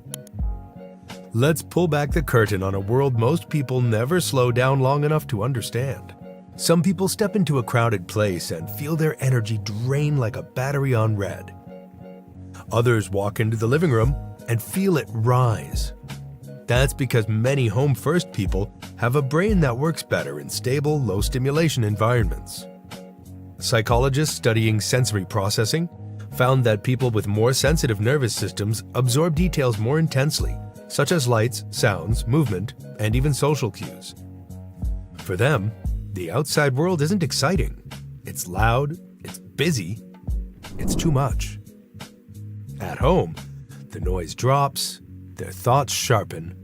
Let's pull back the curtain on a world most people never slow down long enough to understand. Some people step into a crowded place and feel their energy drain like a battery on red. Others walk into the living room and feel it rise. That's because many home-first people have a brain that works better in stable, low-stimulation environments. Psychologists studying sensory processing found that people with more sensitive nervous systems absorb details more intensely, such as lights, sounds, movement, and even social cues. For them, the outside world isn't exciting. It's loud, it's busy, it's too much. At home, the noise drops, their thoughts sharpen,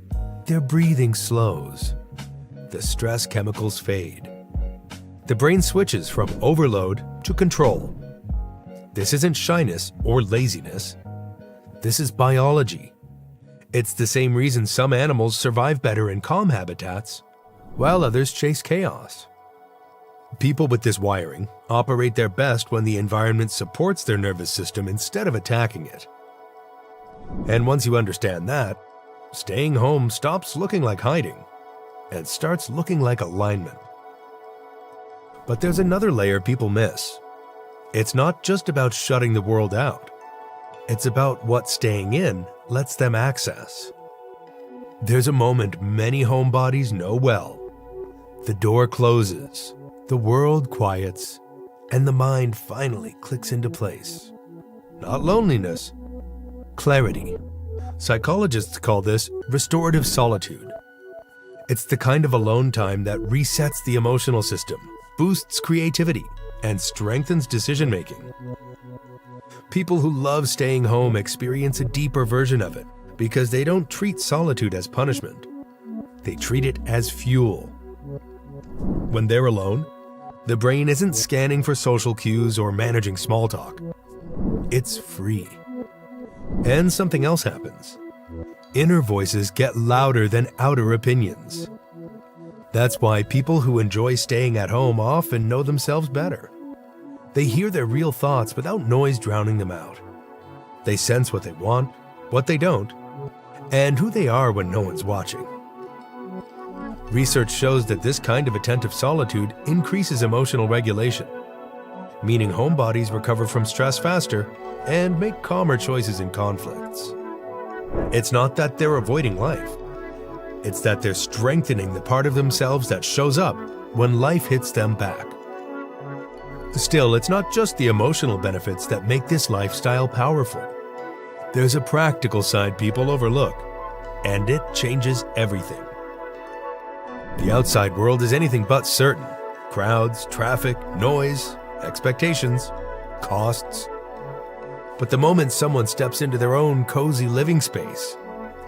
Their breathing slows. The stress chemicals fade. The brain switches from overload to control. This isn't shyness or laziness. This is biology. It's the same reason some animals survive better in calm habitats, while others chase chaos. People with this wiring operate their best when the environment supports their nervous system instead of attacking it. And once you understand that, staying home stops looking like hiding and starts looking like alignment. But there's another layer people miss. It's not just about shutting the world out. It's about what staying in lets them access. There's a moment many homebodies know well. The door closes, the world quiets, and the mind finally clicks into place. Not loneliness, clarity. Psychologists call this restorative solitude. It's the kind of alone time that resets the emotional system, boosts creativity, and strengthens decision-making. People who love staying home experience a deeper version of it because they don't treat solitude as punishment. They treat it as fuel. When they're alone, the brain isn't scanning for social cues or managing small talk. It's free. And something else happens. Inner voices get louder than outer opinions. That's why people who enjoy staying at home often know themselves better. They hear their real thoughts without noise drowning them out. They sense what they want, what they don't, and who they are when no one's watching. Research shows that this kind of attentive solitude increases emotional regulation, meaning homebodies recover from stress faster and make calmer choices in conflicts. It's not that they're avoiding life. It's that they're strengthening the part of themselves that shows up when life hits them back. Still, it's not just the emotional benefits that make this lifestyle powerful. There's a practical side people overlook, and it changes everything. The outside world is anything but certain. Crowds, traffic, noise, expectations, costs. But the moment someone steps into their own cozy living space,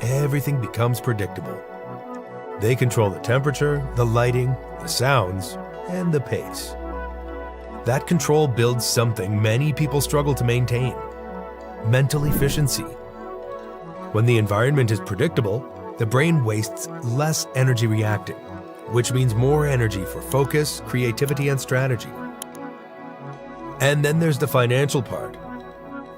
everything becomes predictable. They control the temperature, the lighting, the sounds, and the pace. That control builds something many people struggle to maintain: mental efficiency. When the environment is predictable, the brain wastes less energy reacting, which means more energy for focus, creativity, and strategy. And then there's the financial part.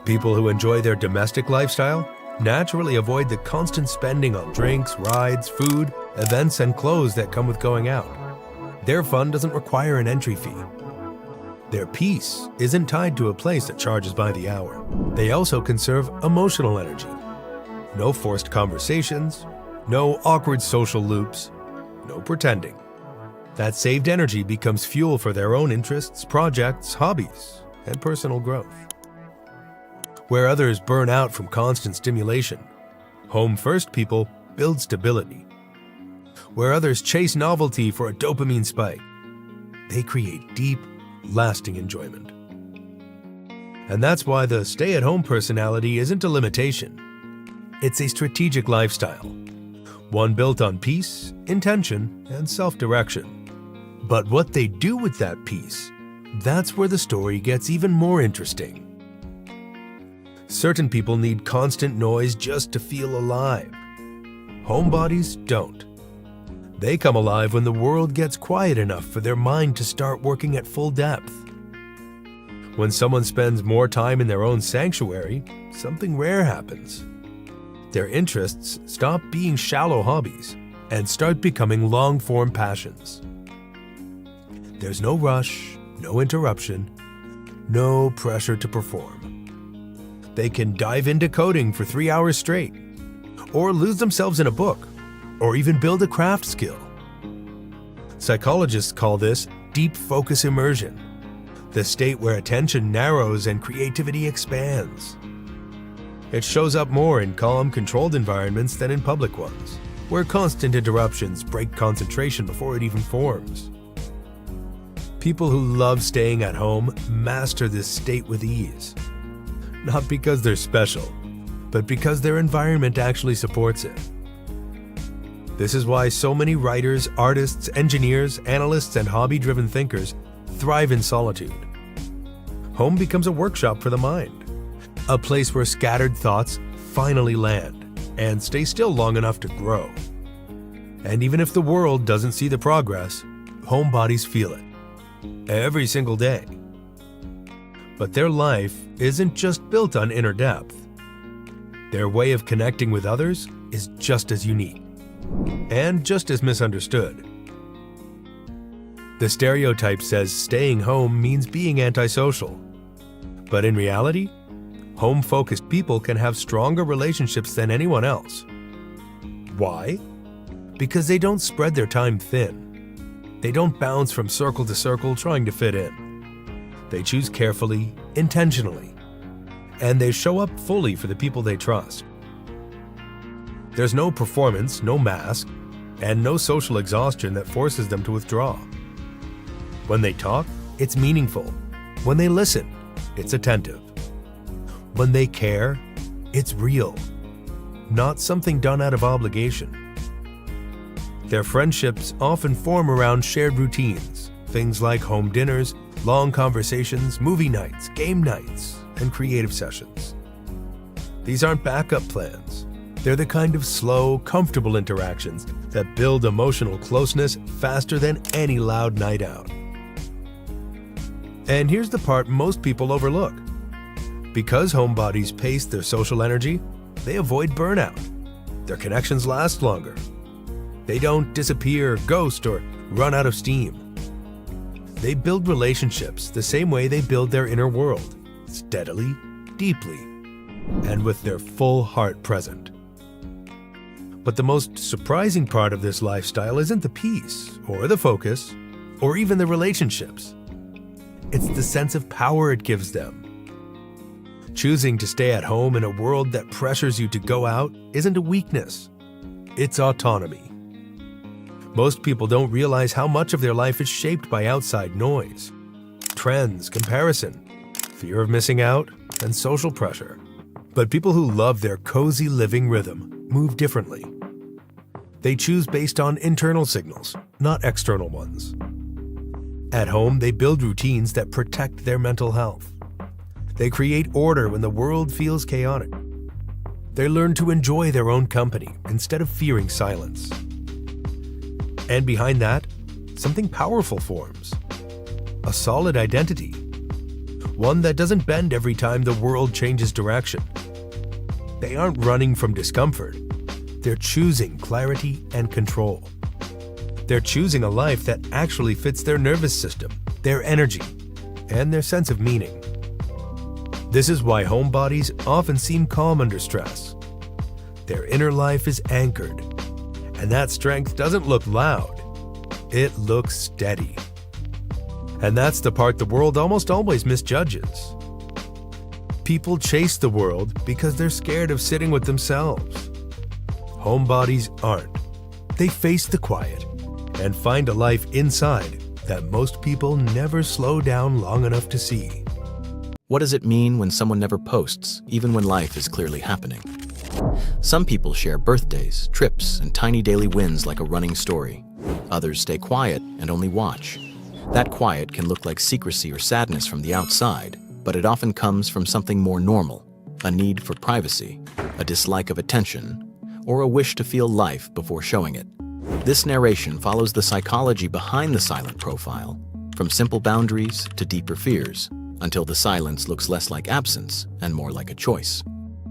People who enjoy their domestic lifestyle naturally avoid the constant spending on drinks, rides, food, events, and clothes that come with going out. Their fun doesn't require an entry fee. Their peace isn't tied to a place that charges by the hour. They also conserve emotional energy. No forced conversations, no awkward social loops, no pretending. That saved energy becomes fuel for their own interests, projects, hobbies, and personal growth. Where others burn out from constant stimulation, home-first people build stability. Where others chase novelty for a dopamine spike, they create deep, lasting enjoyment. And that's why the stay-at-home personality isn't a limitation. It's a strategic lifestyle, one built on peace, intention, and self-direction. But what they do with that peace, that's where the story gets even more interesting. Certain people need constant noise just to feel alive. Homebodies don't. They come alive when the world gets quiet enough for their mind to start working at full depth. When someone spends more time in their own sanctuary, something rare happens. Their interests stop being shallow hobbies and start becoming long-form passions. There's no rush, no interruption, no pressure to perform. They can dive into coding for 3 hours straight, or lose themselves in a book, or even build a craft skill. Psychologists call this deep focus immersion, the state where attention narrows and creativity expands. It shows up more in calm, controlled environments than in public ones, where constant interruptions break concentration before it even forms. People who love staying at home master this state with ease, not because they're special, but because their environment actually supports it. This is why so many writers, artists, engineers, analysts, and hobby-driven thinkers thrive in solitude. Home becomes a workshop for the mind, a place where scattered thoughts finally land and stay still long enough to grow. And even if the world doesn't see the progress, homebodies feel it every single day. But their life isn't just built on inner depth. Their way of connecting with others is just as unique and just as misunderstood. The stereotype says staying home means being antisocial. But in reality, home-focused people can have stronger relationships than anyone else. Why? Because they don't spread their time thin. They don't bounce from circle to circle trying to fit in. They choose carefully, intentionally, and they show up fully for the people they trust. There's no performance, no mask, and no social exhaustion that forces them to withdraw. When they talk, it's meaningful. When they listen, it's attentive. When they care, it's real, not something done out of obligation. Their friendships often form around shared routines, things like home dinners, long conversations, movie nights, game nights, and creative sessions. These aren't backup plans. They're the kind of slow, comfortable interactions that build emotional closeness faster than any loud night out. And here's the part most people overlook. Because homebodies pace their social energy, they avoid burnout. Their connections last longer. They don't disappear, ghost, or run out of steam. They build relationships the same way they build their inner world, steadily, deeply, and with their full heart present. But the most surprising part of this lifestyle isn't the peace, or the focus, or even the relationships. It's the sense of power it gives them. Choosing to stay at home in a world that pressures you to go out isn't a weakness. It's autonomy. Most people don't realize how much of their life is shaped by outside noise, trends, comparison, fear of missing out, and social pressure. But people who love their cozy living rhythm move differently. They choose based on internal signals, not external ones. At home, they build routines that protect their mental health. They create order when the world feels chaotic. They learn to enjoy their own company instead of fearing silence. And behind that, something powerful forms. A solid identity. One that doesn't bend every time the world changes direction. They aren't running from discomfort. They're choosing clarity and control. They're choosing a life that actually fits their nervous system, their energy, and their sense of meaning. This is why homebodies often seem calm under stress. Their inner life is anchored, and that strength doesn't look loud. It looks steady. And that's the part the world almost always misjudges. People chase the world because they're scared of sitting with themselves. Homebodies aren't. They face the quiet and find a life inside that most people never slow down long enough to see. What does it mean when someone never posts, even when life is clearly happening? Some people share birthdays, trips, and tiny daily wins like a running story. Others stay quiet and only watch. That quiet can look like secrecy or sadness from the outside, but it often comes from something more normal, a need for privacy, a dislike of attention, or a wish to feel life before showing it. This narration follows the psychology behind the silent profile, from simple boundaries to deeper fears, until the silence looks less like absence and more like a choice.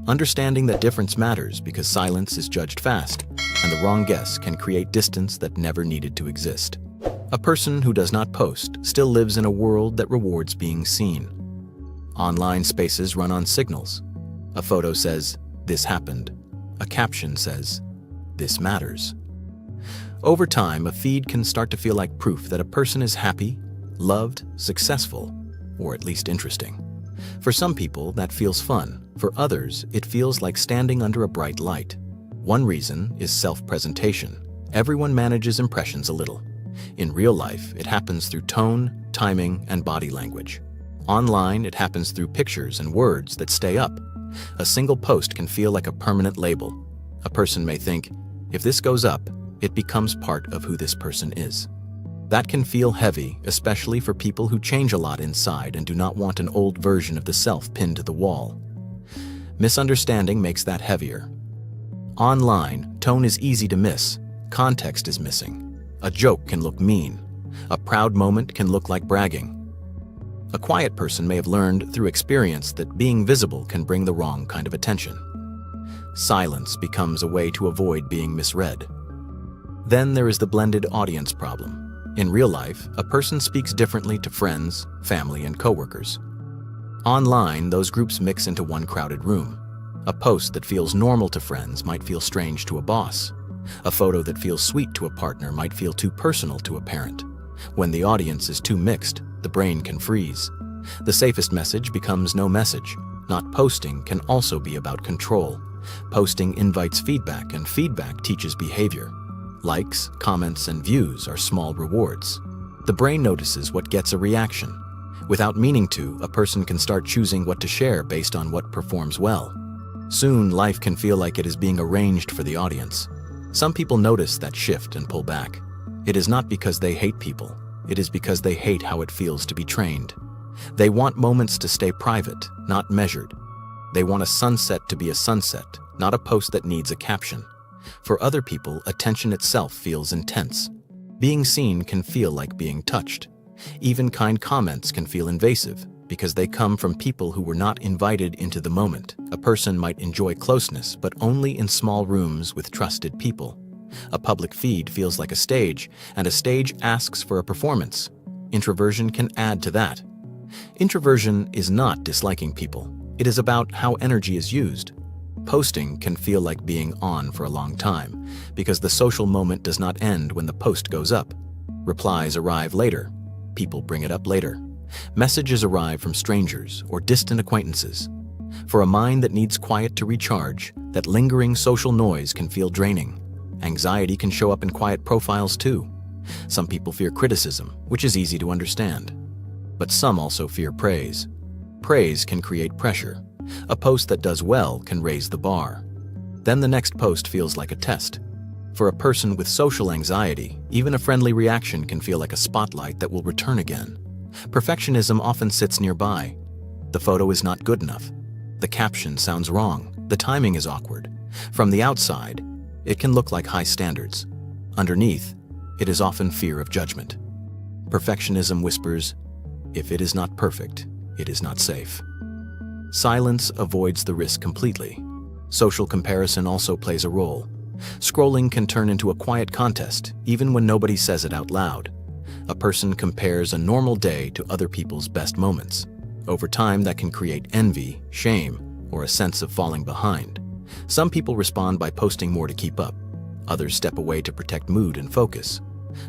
Understanding that difference matters because silence is judged fast, and the wrong guess can create distance that never needed to exist. A person who does not post still lives in a world that rewards being seen. Online spaces run on signals. A photo says, "This happened." A caption says, "This matters." Over time, a feed can start to feel like proof that a person is happy, loved, successful, or at least interesting. For some people, that feels fun. For others, it feels like standing under a bright light. One reason is self-presentation. Everyone manages impressions a little. In real life, it happens through tone, timing, and body language. Online, it happens through pictures and words that stay up. A single post can feel like a permanent label. A person may think, if this goes up, it becomes part of who this person is. That can feel heavy, especially for people who change a lot inside and do not want an old version of the self pinned to the wall. Misunderstanding makes that heavier. Online, tone is easy to miss. Context is missing. A joke can look mean. A proud moment can look like bragging. A quiet person may have learned through experience that being visible can bring the wrong kind of attention. Silence becomes a way to avoid being misread. Then there is the blended audience problem. In real life, a person speaks differently to friends, family, and coworkers. Online, those groups mix into one crowded room. A post that feels normal to friends might feel strange to a boss. A photo that feels sweet to a partner might feel too personal to a parent. When the audience is too mixed, the brain can freeze. The safest message becomes no message. Not posting can also be about control. Posting invites feedback, and feedback teaches behavior. Likes, comments, and views are small rewards. The brain notices what gets a reaction. Without meaning to, a person can start choosing what to share based on what performs well. Soon, life can feel like it is being arranged for the audience. Some people notice that shift and pull back. It is not because they hate people. It is because they hate how it feels to be trained. They want moments to stay private, not measured. They want a sunset to be a sunset, not a post that needs a caption. For other people, attention itself feels intense. Being seen can feel like being touched. Even kind comments can feel invasive because they come from people who were not invited into the moment. A person might enjoy closeness, but only in small rooms with trusted people. A public feed feels like a stage, and a stage asks for a performance. Introversion can add to that. Introversion is not disliking people. It is about how energy is used. Posting can feel like being on for a long time, because the social moment does not end when the post goes up. Replies arrive later. People bring it up later. Messages arrive from strangers or distant acquaintances. For a mind that needs quiet to recharge, that lingering social noise can feel draining. Anxiety can show up in quiet profiles too. Some people fear criticism, which is easy to understand. But some also fear praise. Praise can create pressure. A post that does well can raise the bar. Then the next post feels like a test. For a person with social anxiety, even a friendly reaction can feel like a spotlight that will return again. Perfectionism often sits nearby. The photo is not good enough. The caption sounds wrong. The timing is awkward. From the outside, it can look like high standards. Underneath, it is often fear of judgment. Perfectionism whispers, if it is not perfect, it is not safe. Silence avoids the risk completely. Social comparison also plays a role. Scrolling can turn into a quiet contest, even when nobody says it out loud. A person compares a normal day to other people's best moments. Over time, that can create envy, shame, or a sense of falling behind. Some people respond by posting more to keep up. Others step away to protect mood and focus.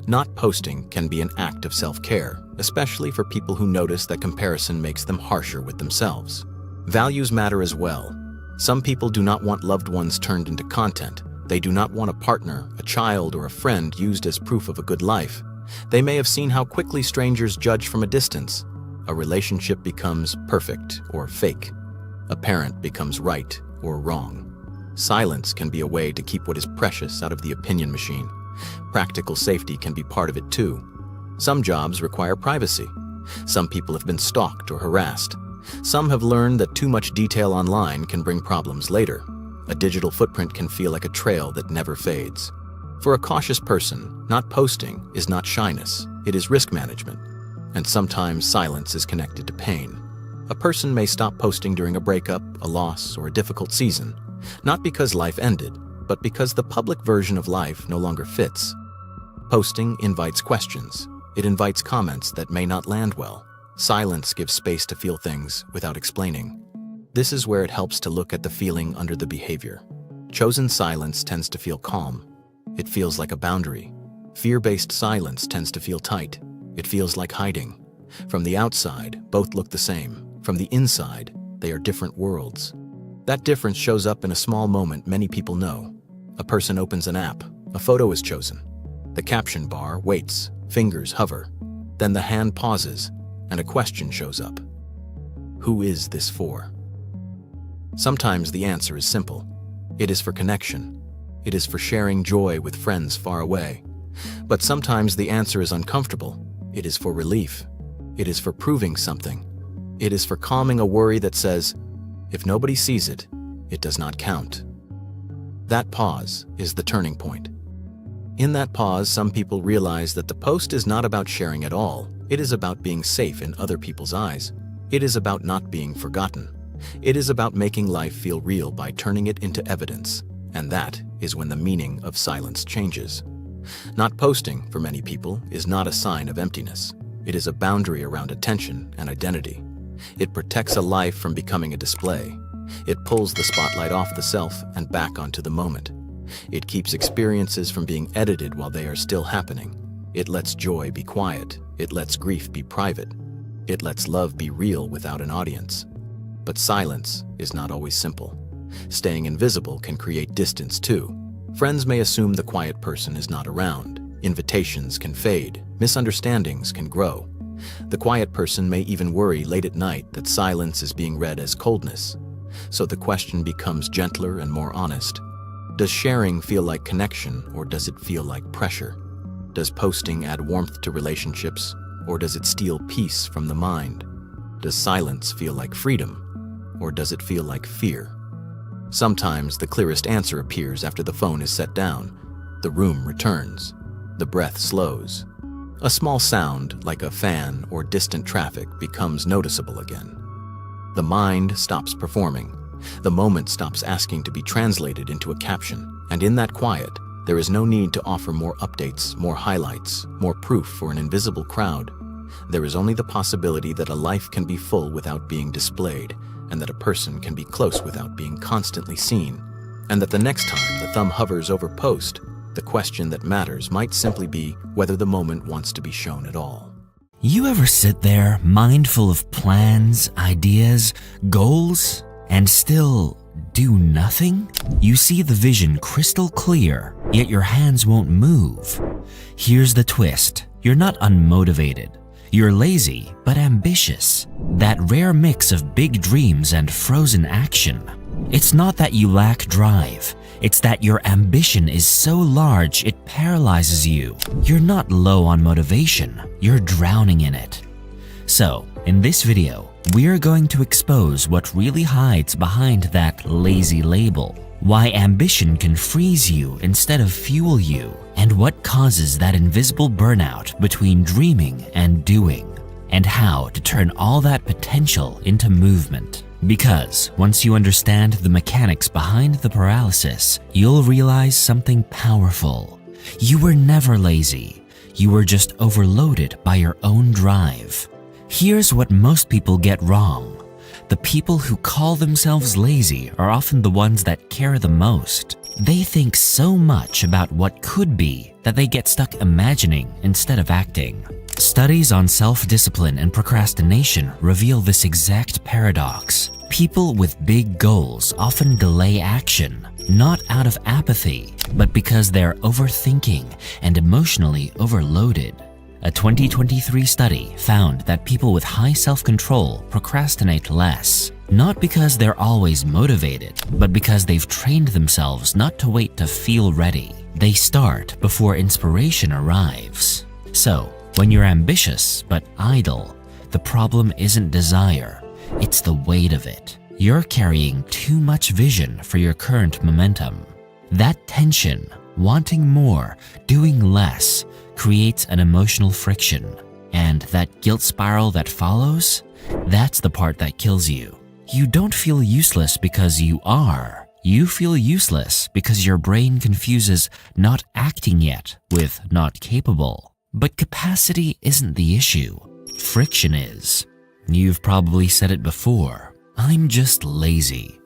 Not posting can be an act of self-care, especially for people who notice that comparison makes them harsher with themselves. Values matter as well. Some people do not want loved ones turned into content. They do not want a partner, a child, or a friend used as proof of a good life. They may have seen how quickly strangers judge from a distance. A relationship becomes perfect or fake. A parent becomes right or wrong. Silence can be a way to keep what is precious out of the opinion machine. Practical safety can be part of it too. Some jobs require privacy. Some people have been stalked or harassed. Some have learned that too much detail online can bring problems later. A digital footprint can feel like a trail that never fades. For a cautious person, not posting is not shyness, it is risk management. And sometimes silence is connected to pain. A person may stop posting during a breakup, a loss, or a difficult season, not because life ended, but because the public version of life no longer fits. Posting invites questions. It invites comments that may not land well. Silence gives space to feel things without explaining. This is where it helps to look at the feeling under the behavior. Chosen silence tends to feel calm. It feels like a boundary. Fear-based silence tends to feel tight. It feels like hiding. From the outside, both look the same. From the inside, they are different worlds. That difference shows up in a small moment many people know. A person opens an app. A photo is chosen. The caption bar waits. Fingers hover. Then the hand pauses, and a question shows up. Who is this for? Sometimes the answer is simple. It is for connection. It is for sharing joy with friends far away. But sometimes the answer is uncomfortable. It is for relief. It is for proving something. It is for calming a worry that says, if nobody sees it, it does not count. That pause is the turning point. In that pause, some people realize that the post is not about sharing at all. It is about being safe in other people's eyes. It is about not being forgotten. It is about making life feel real by turning it into evidence. And that is when the meaning of silence changes. Not posting, for many people, is not a sign of emptiness. It is a boundary around attention and identity. It protects a life from becoming a display. It pulls the spotlight off the self and back onto the moment. It keeps experiences from being edited while they are still happening. It lets joy be quiet. It lets grief be private. It lets love be real without an audience. But silence is not always simple. Staying invisible can create distance too. Friends may assume the quiet person is not around. Invitations can fade. Misunderstandings can grow. The quiet person may even worry late at night that silence is being read as coldness. So the question becomes gentler and more honest. Does sharing feel like connection, or does it feel like pressure? Does posting add warmth to relationships, or does it steal peace from the mind? Does silence feel like freedom, or does it feel like fear? Sometimes the clearest answer appears after the phone is set down. The room returns. The breath slows. A small sound, like a fan or distant traffic, becomes noticeable again. The mind stops performing. The moment stops asking to be translated into a caption. And in that quiet, there is no need to offer more updates, more highlights, more proof for an invisible crowd. There is only the possibility that a life can be full without being displayed, and that a person can be close without being constantly seen, and that the next time the thumb hovers over post, the question that matters might simply be whether the moment wants to be shown at all. You ever sit there mindful of plans, ideas, goals, and still do nothing? You see the vision crystal clear, yet your hands won't move. Here's the twist. You're not unmotivated. You're lazy, but ambitious. That rare mix of big dreams and frozen action. It's not that you lack drive. It's that your ambition is so large it paralyzes you. You're not low on motivation. You're drowning in it. So, in this video, we're going to expose what really hides behind that lazy label, why ambition can freeze you instead of fuel you, and what causes that invisible burnout between dreaming and doing, and how to turn all that potential into movement. Because once you understand the mechanics behind the paralysis, you'll realize something powerful. You were never lazy. You were just overloaded by your own drive. Here's what most people get wrong. The people who call themselves lazy are often the ones that care the most. They think so much about what could be that they get stuck imagining instead of acting. Studies on self-discipline and procrastination reveal this exact paradox. People with big goals often delay action, not out of apathy, but because they're overthinking and emotionally overloaded. A 2023 study found that people with high self-control procrastinate less, not because they're always motivated, but because they've trained themselves not to wait to feel ready. They start before inspiration arrives. So, when you're ambitious but idle, the problem isn't desire, it's the weight of it. You're carrying too much vision for your current momentum. That tension, wanting more, doing less, creates an emotional friction. And that guilt spiral that follows, that's the part that kills you. You don't feel useless because you are. You feel useless because your brain confuses not acting yet with not capable. But capacity isn't the issue. Friction is. You've probably said it before. I'm just lazy.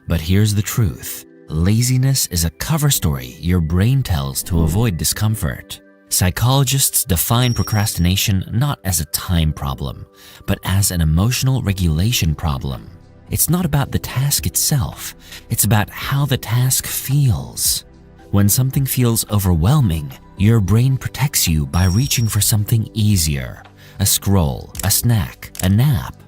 But here's the truth. Laziness is a cover story your brain tells to avoid discomfort. Psychologists define procrastination not as a time problem, but as an emotional regulation problem. It's not about the task itself, it's about how the task feels. When something feels overwhelming, your brain protects you by reaching for something easier. A scroll, a snack, a nap.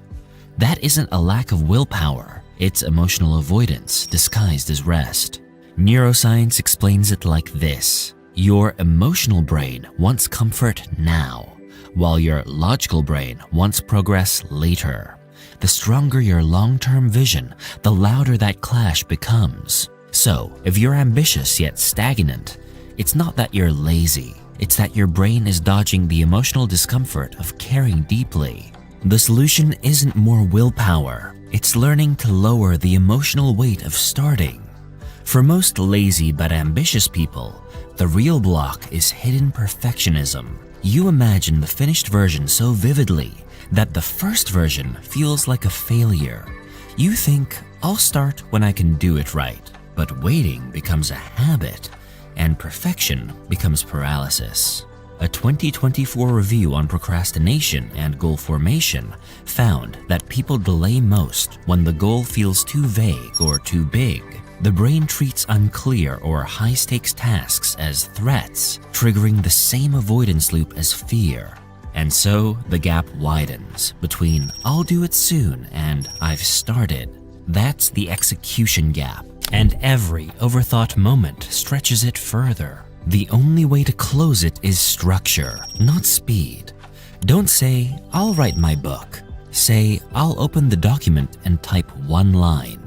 That isn't a lack of willpower, it's emotional avoidance disguised as rest. Neuroscience explains it like this. Your emotional brain wants comfort now, while your logical brain wants progress later. The stronger your long-term vision, the louder that clash becomes. So, if you're ambitious yet stagnant, it's not that you're lazy, it's that your brain is dodging the emotional discomfort of caring deeply. The solution isn't more willpower, it's learning to lower the emotional weight of starting. For most lazy but ambitious people, the real block is hidden perfectionism. You imagine the finished version so vividly that the first version feels like a failure. You think, I'll start when I can do it right. But waiting becomes a habit, and perfection becomes paralysis. A 2024 review on procrastination and goal formation found that people delay most when the goal feels too vague or too big. The brain treats unclear or high-stakes tasks as threats, triggering the same avoidance loop as fear. And so the gap widens between I'll do it soon and I've started. That's the execution gap, and every overthought moment stretches it further. The only way to close it is structure, not speed. Don't say, I'll write my book. Say, I'll open the document and type one line.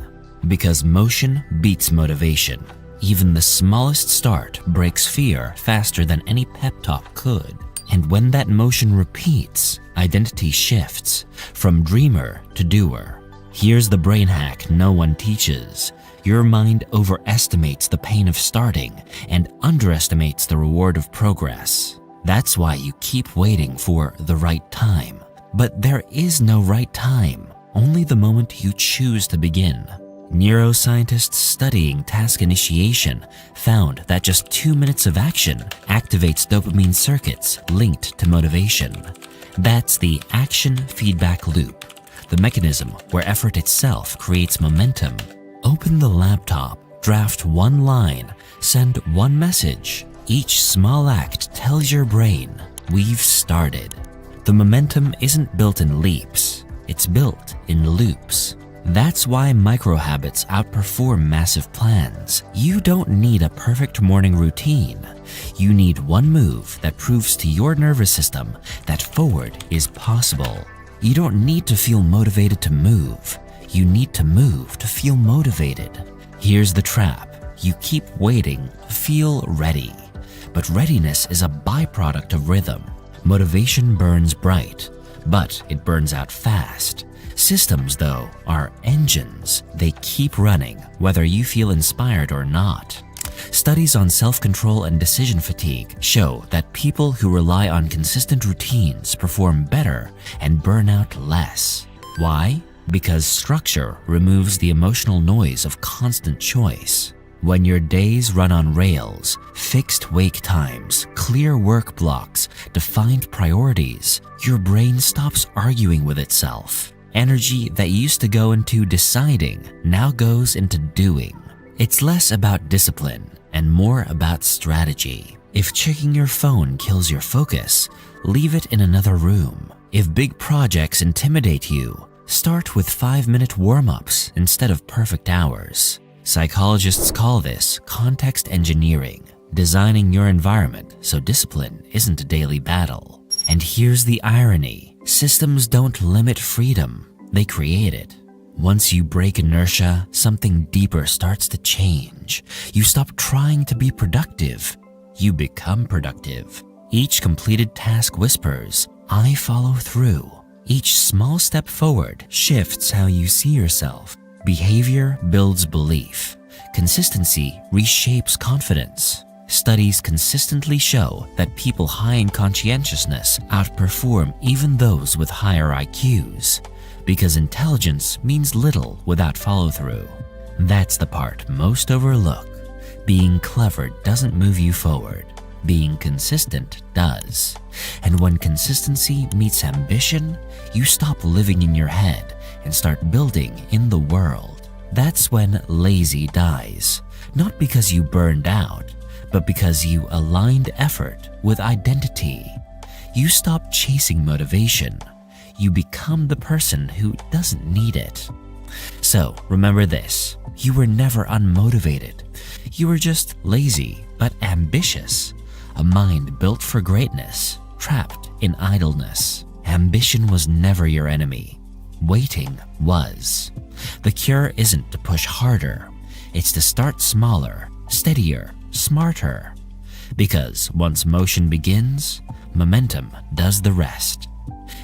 Because motion beats motivation. Even the smallest start breaks fear faster than any pep talk could. And when that motion repeats, identity shifts from dreamer to doer. Here's the brain hack no one teaches. Your mind overestimates the pain of starting and underestimates the reward of progress. That's why you keep waiting for the right time. But there is no right time, only the moment you choose to begin. Neuroscientists studying task initiation found that just 2 minutes of action activates dopamine circuits linked to motivation. That's the action feedback loop, the mechanism where effort itself creates momentum. Open the laptop, draft one line, send one message. Each small act tells your brain, we've started. The momentum isn't built in leaps, it's built in loops. That's why micro-habits outperform massive plans. You don't need a perfect morning routine. You need one move that proves to your nervous system that forward is possible. You don't need to feel motivated to move. You need to move to feel motivated. Here's the trap. You keep waiting to feel ready. But readiness is a byproduct of rhythm. Motivation burns bright, but it burns out fast. Systems, though, are engines. They keep running, whether you feel inspired or not. Studies on self-control and decision fatigue show that people who rely on consistent routines perform better and burn out less. Why? Because structure removes the emotional noise of constant choice. When your days run on rails, fixed wake times, clear work blocks, defined priorities, your brain stops arguing with itself. Energy that used to go into deciding now goes into doing. It's less about discipline and more about strategy. If checking your phone kills your focus, leave it in another room. If big projects intimidate you, start with 5-minute warm-ups instead of perfect hours. Psychologists call this context engineering, designing your environment so discipline isn't a daily battle. And here's the irony. Systems don't limit freedom, they create it. Once you break inertia, something deeper starts to change. You stop trying to be productive. You become productive. Each completed task whispers, I follow through. Each small step forward shifts how you see yourself. Behavior builds belief. Consistency reshapes confidence. Studies consistently show that people high in conscientiousness outperform even those with higher IQs, because intelligence means little without follow-through. That's the part most overlook. Being clever doesn't move you forward. Being consistent does. And when consistency meets ambition, you stop living in your head and start building in the world. That's when lazy dies, not because you burned out, but because you aligned effort with identity. You stop chasing motivation. You become the person who doesn't need it. So remember this, you were never unmotivated. You were just lazy but ambitious. A mind built for greatness, trapped in idleness. Ambition was never your enemy. Waiting was. The cure isn't to push harder. It's to start smaller, steadier, smarter. Because once motion begins, momentum does the rest.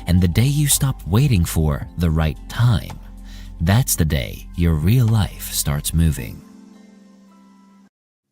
And the day you stop waiting for the right time, that's the day your real life starts moving.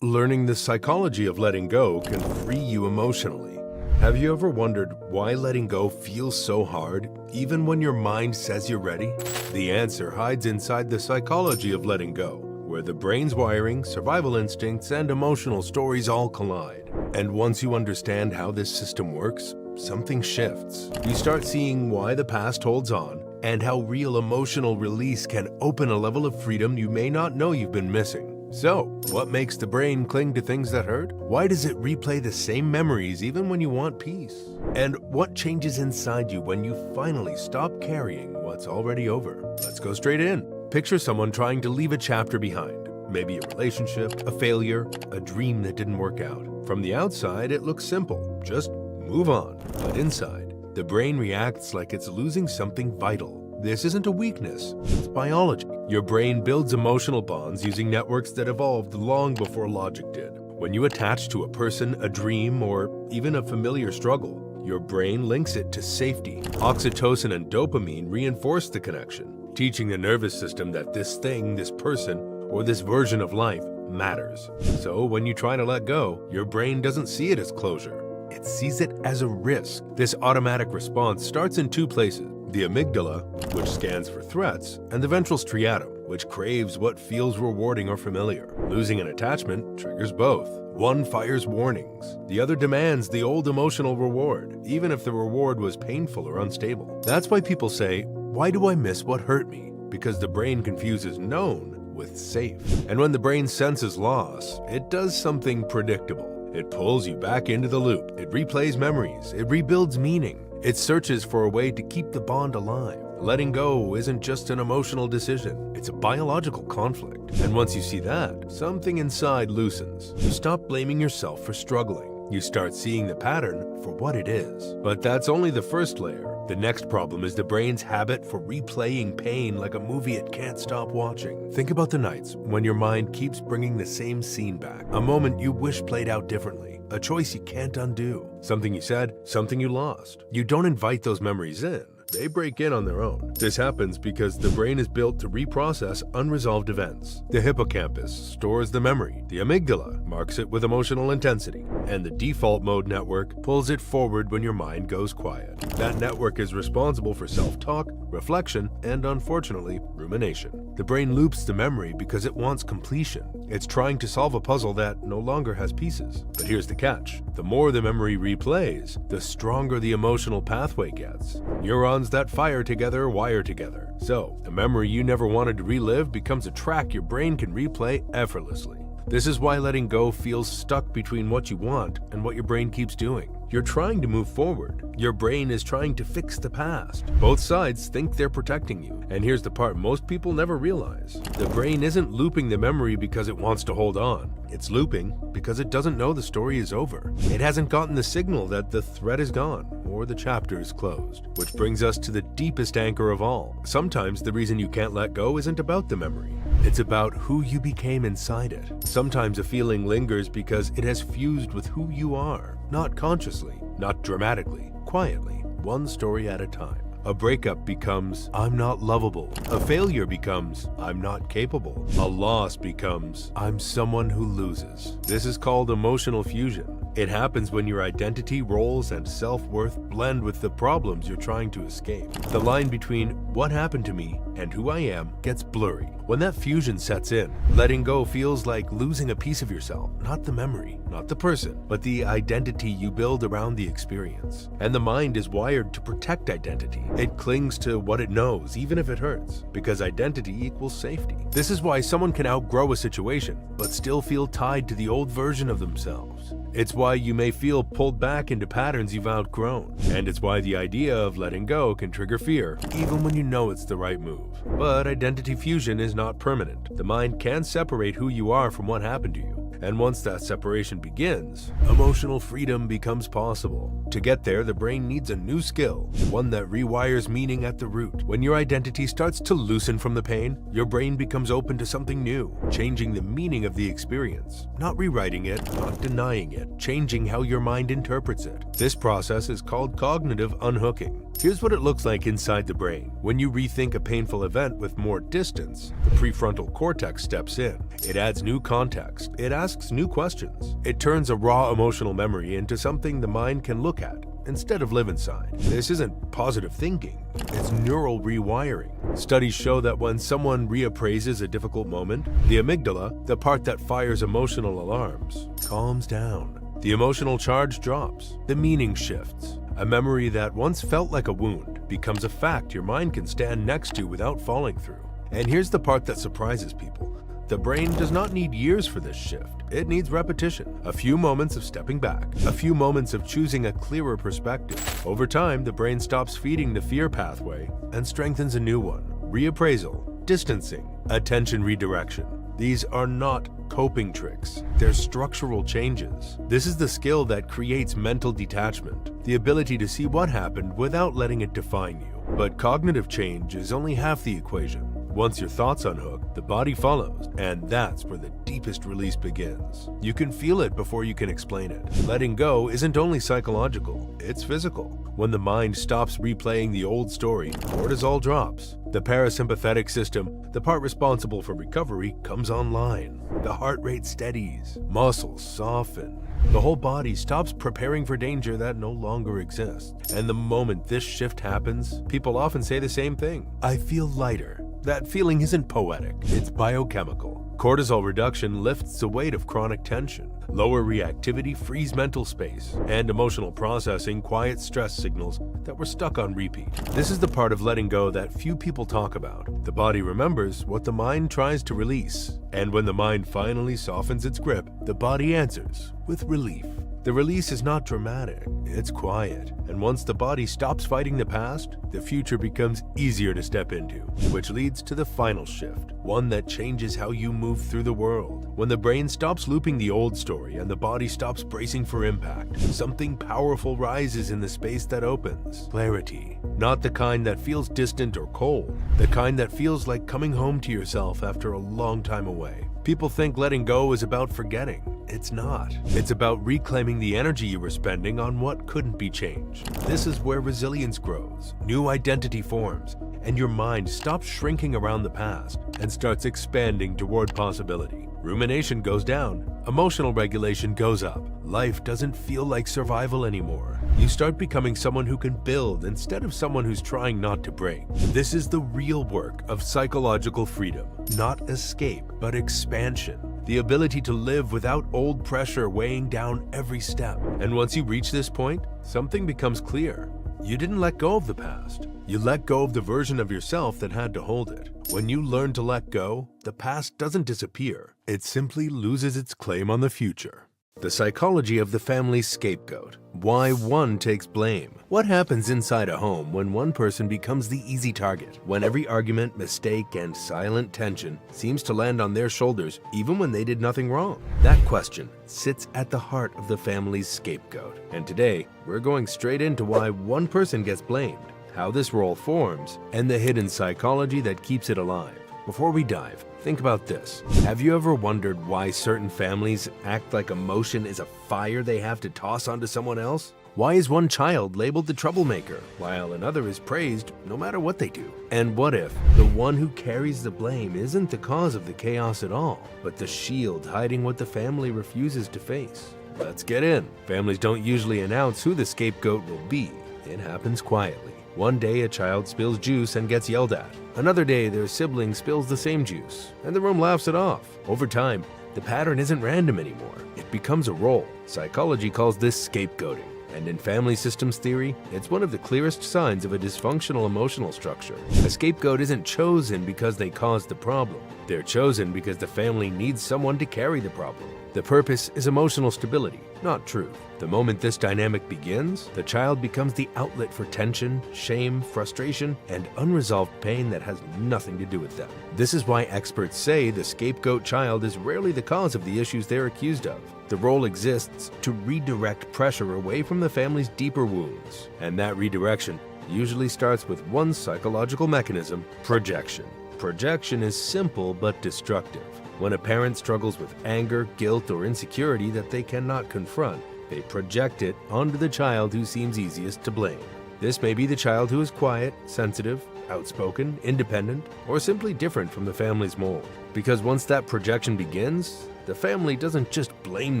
Learning the psychology of letting go can free you emotionally. Have you ever wondered why letting go feels so hard, even when your mind says you're ready? The answer hides inside the psychology of letting go, where the brain's wiring, survival instincts, and emotional stories all collide. And once you understand how this system works, something shifts. You start seeing why the past holds on, and how real emotional release can open a level of freedom you may not know you've been missing. So, what makes the brain cling to things that hurt? Why does it replay the same memories even when you want peace? And what changes inside you when you finally stop carrying what's already over? Let's go straight in. Picture someone trying to leave a chapter behind. Maybe a relationship, a failure, a dream that didn't work out. From the outside, it looks simple. Just move on. But inside, the brain reacts like it's losing something vital. This isn't a weakness, it's biology. Your brain builds emotional bonds using networks that evolved long before logic did. When you attach to a person, a dream, or even a familiar struggle, your brain links it to safety. Oxytocin and dopamine reinforce the connection, teaching the nervous system that this thing, this person, or this version of life matters. So when you try to let go, your brain doesn't see it as closure. It sees it as a risk. This automatic response starts in two places: the amygdala, which scans for threats, and the ventral striatum, which craves what feels rewarding or familiar. Losing an attachment triggers both. One fires warnings. The other demands the old emotional reward, even if the reward was painful or unstable. That's why people say, "Why do I miss what hurt me?" Because the brain confuses known with safe. And when the brain senses loss, it does something predictable. It pulls you back into the loop. It replays memories. It rebuilds meaning. It searches for a way to keep the bond alive. Letting go isn't just an emotional decision. It's a biological conflict. And once you see that, something inside loosens. You stop blaming yourself for struggling. You start seeing the pattern for what it is. But that's only the first layer. The next problem is the brain's habit for replaying pain like a movie it can't stop watching. Think about the nights when your mind keeps bringing the same scene back. A moment you wish played out differently. A choice you can't undo. Something you said, something you lost. You don't invite those memories in. They break in on their own. This happens because the brain is built to reprocess unresolved events. The hippocampus stores the memory. The amygdala marks it with emotional intensity. And the default mode network pulls it forward when your mind goes quiet. That network is responsible for self-talk, reflection, and unfortunately, rumination. The brain loops the memory because it wants completion. It's trying to solve a puzzle that no longer has pieces. But here's the catch. The more the memory replays, the stronger the emotional pathway gets. Neurons that fire together wire together. So, a memory you never wanted to relive becomes a track your brain can replay effortlessly. This is why letting go feels stuck between what you want and what your brain keeps doing. You're trying to move forward. Your brain is trying to fix the past. Both sides think they're protecting you. And here's the part most people never realize. The brain isn't looping the memory because it wants to hold on. It's looping because it doesn't know the story is over. It hasn't gotten the signal that the thread is gone or the chapter is closed. Which brings us to the deepest anchor of all. Sometimes the reason you can't let go isn't about the memory. It's about who you became inside it. Sometimes a feeling lingers because it has fused with who you are. Not consciously, not dramatically, quietly, one story at a time. A breakup becomes, I'm not lovable. A failure becomes, I'm not capable. A loss becomes, I'm someone who loses. This is called emotional fusion. It happens when your identity, roles, and self-worth blend with the problems you're trying to escape. The line between what happened to me and who I am gets blurry. When that fusion sets in, letting go feels like losing a piece of yourself, not the memory, not the person, but the identity you build around the experience. And the mind is wired to protect identity. It clings to what it knows, even if it hurts, because identity equals safety. This is why someone can outgrow a situation, but still feel tied to the old version of themselves. It's why you may feel pulled back into patterns you've outgrown. And it's why the idea of letting go can trigger fear, even when you know it's the right move. But identity fusion is not permanent. The mind can separate who you are from what happened to you. And once that separation begins, emotional freedom becomes possible. To get there, the brain needs a new skill, one that rewires meaning at the root. When your identity starts to loosen from the pain, your brain becomes open to something new, changing the meaning of the experience. Not rewriting it, not denying it, changing how your mind interprets it. This process is called cognitive unhooking. Here's what it looks like inside the brain. When you rethink a painful event with more distance, the prefrontal cortex steps in. It adds new context. It asks new questions. It turns a raw emotional memory into something the mind can look at instead of live inside. This isn't positive thinking, it's neural rewiring. Studies show that when someone reappraises a difficult moment, the amygdala, the part that fires emotional alarms, calms down. The emotional charge drops. The meaning shifts. A memory that once felt like a wound becomes a fact your mind can stand next to without falling through. And here's the part that surprises people. The brain does not need years for this shift. It needs repetition, a few moments of stepping back, a few moments of choosing a clearer perspective. Over time, the brain stops feeding the fear pathway and strengthens a new one. Reappraisal, distancing, attention redirection. These are not coping tricks. They're structural changes. This is the skill that creates mental detachment, the ability to see what happened without letting it define you. But cognitive change is only half the equation. Once your thoughts unhook, the body follows, and that's where the deepest release begins. You can feel it before you can explain it. Letting go isn't only psychological, it's physical. When the mind stops replaying the old story, cortisol drops. The parasympathetic system, the part responsible for recovery, comes online. The heart rate steadies, muscles soften. The whole body stops preparing for danger that no longer exists. And the moment this shift happens, people often say the same thing. I feel lighter. That feeling isn't poetic, it's biochemical. Cortisol reduction lifts the weight of chronic tension. Lower reactivity frees mental space, and emotional processing quiets stress signals that were stuck on repeat. This is the part of letting go that few people talk about. The body remembers what the mind tries to release, and when the mind finally softens its grip, the body answers with relief. The release is not dramatic, it's quiet, and once the body stops fighting the past, the future becomes easier to step into, which leads to the final shift, one that changes how you move through the world. When the brain stops looping the old story and the body stops bracing for impact, something powerful rises in the space that opens. Clarity. Not the kind that feels distant or cold, the kind that feels like coming home to yourself after a long time away. People think letting go is about forgetting. It's not. It's about reclaiming the energy you were spending on what couldn't be changed. This is where resilience grows, new identity forms, and your mind stops shrinking around the past and starts expanding toward possibility. Rumination goes down, emotional regulation goes up. Life doesn't feel like survival anymore. You start becoming someone who can build instead of someone who's trying not to break. This is the real work of psychological freedom, not escape, but expansion. The ability to live without old pressure weighing down every step. And once you reach this point, something becomes clear. You didn't let go of the past. You let go of the version of yourself that had to hold it. When you learn to let go, the past doesn't disappear. It simply loses its claim on the future. The psychology of the family scapegoat. Why one takes blame. What happens inside a home when one person becomes the easy target? When every argument, mistake, and silent tension seems to land on their shoulders even when they did nothing wrong? That question sits at the heart of the family's scapegoat. And today, we're going straight into why one person gets blamed, how this role forms, and the hidden psychology that keeps it alive. Before we dive, think about this. Have you ever wondered why certain families act like emotion is a fire they have to toss onto someone else? Why is one child labeled the troublemaker, while another is praised no matter what they do? And what if the one who carries the blame isn't the cause of the chaos at all, but the shield hiding what the family refuses to face? Let's get in. Families don't usually announce who the scapegoat will be. It happens quietly. One day a child spills juice and gets yelled at. Another day their sibling spills the same juice, and the room laughs it off. Over time, the pattern isn't random anymore. It becomes a role. Psychology calls this scapegoating. And in family systems theory, it's one of the clearest signs of a dysfunctional emotional structure. A scapegoat isn't chosen because they caused the problem. They're chosen because the family needs someone to carry the problem. The purpose is emotional stability, not truth. The moment this dynamic begins, the child becomes the outlet for tension, shame, frustration, and unresolved pain that has nothing to do with them. This is why experts say the scapegoat child is rarely the cause of the issues they're accused of. The role exists to redirect pressure away from the family's deeper wounds, and that redirection usually starts with one psychological mechanism: projection. Projection is simple but destructive. When a parent struggles with anger, guilt, or insecurity that they cannot confront, they project it onto the child who seems easiest to blame. This may be the child who is quiet, sensitive, outspoken, independent, or simply different from the family's mold. Because once that projection begins, the family doesn't just blame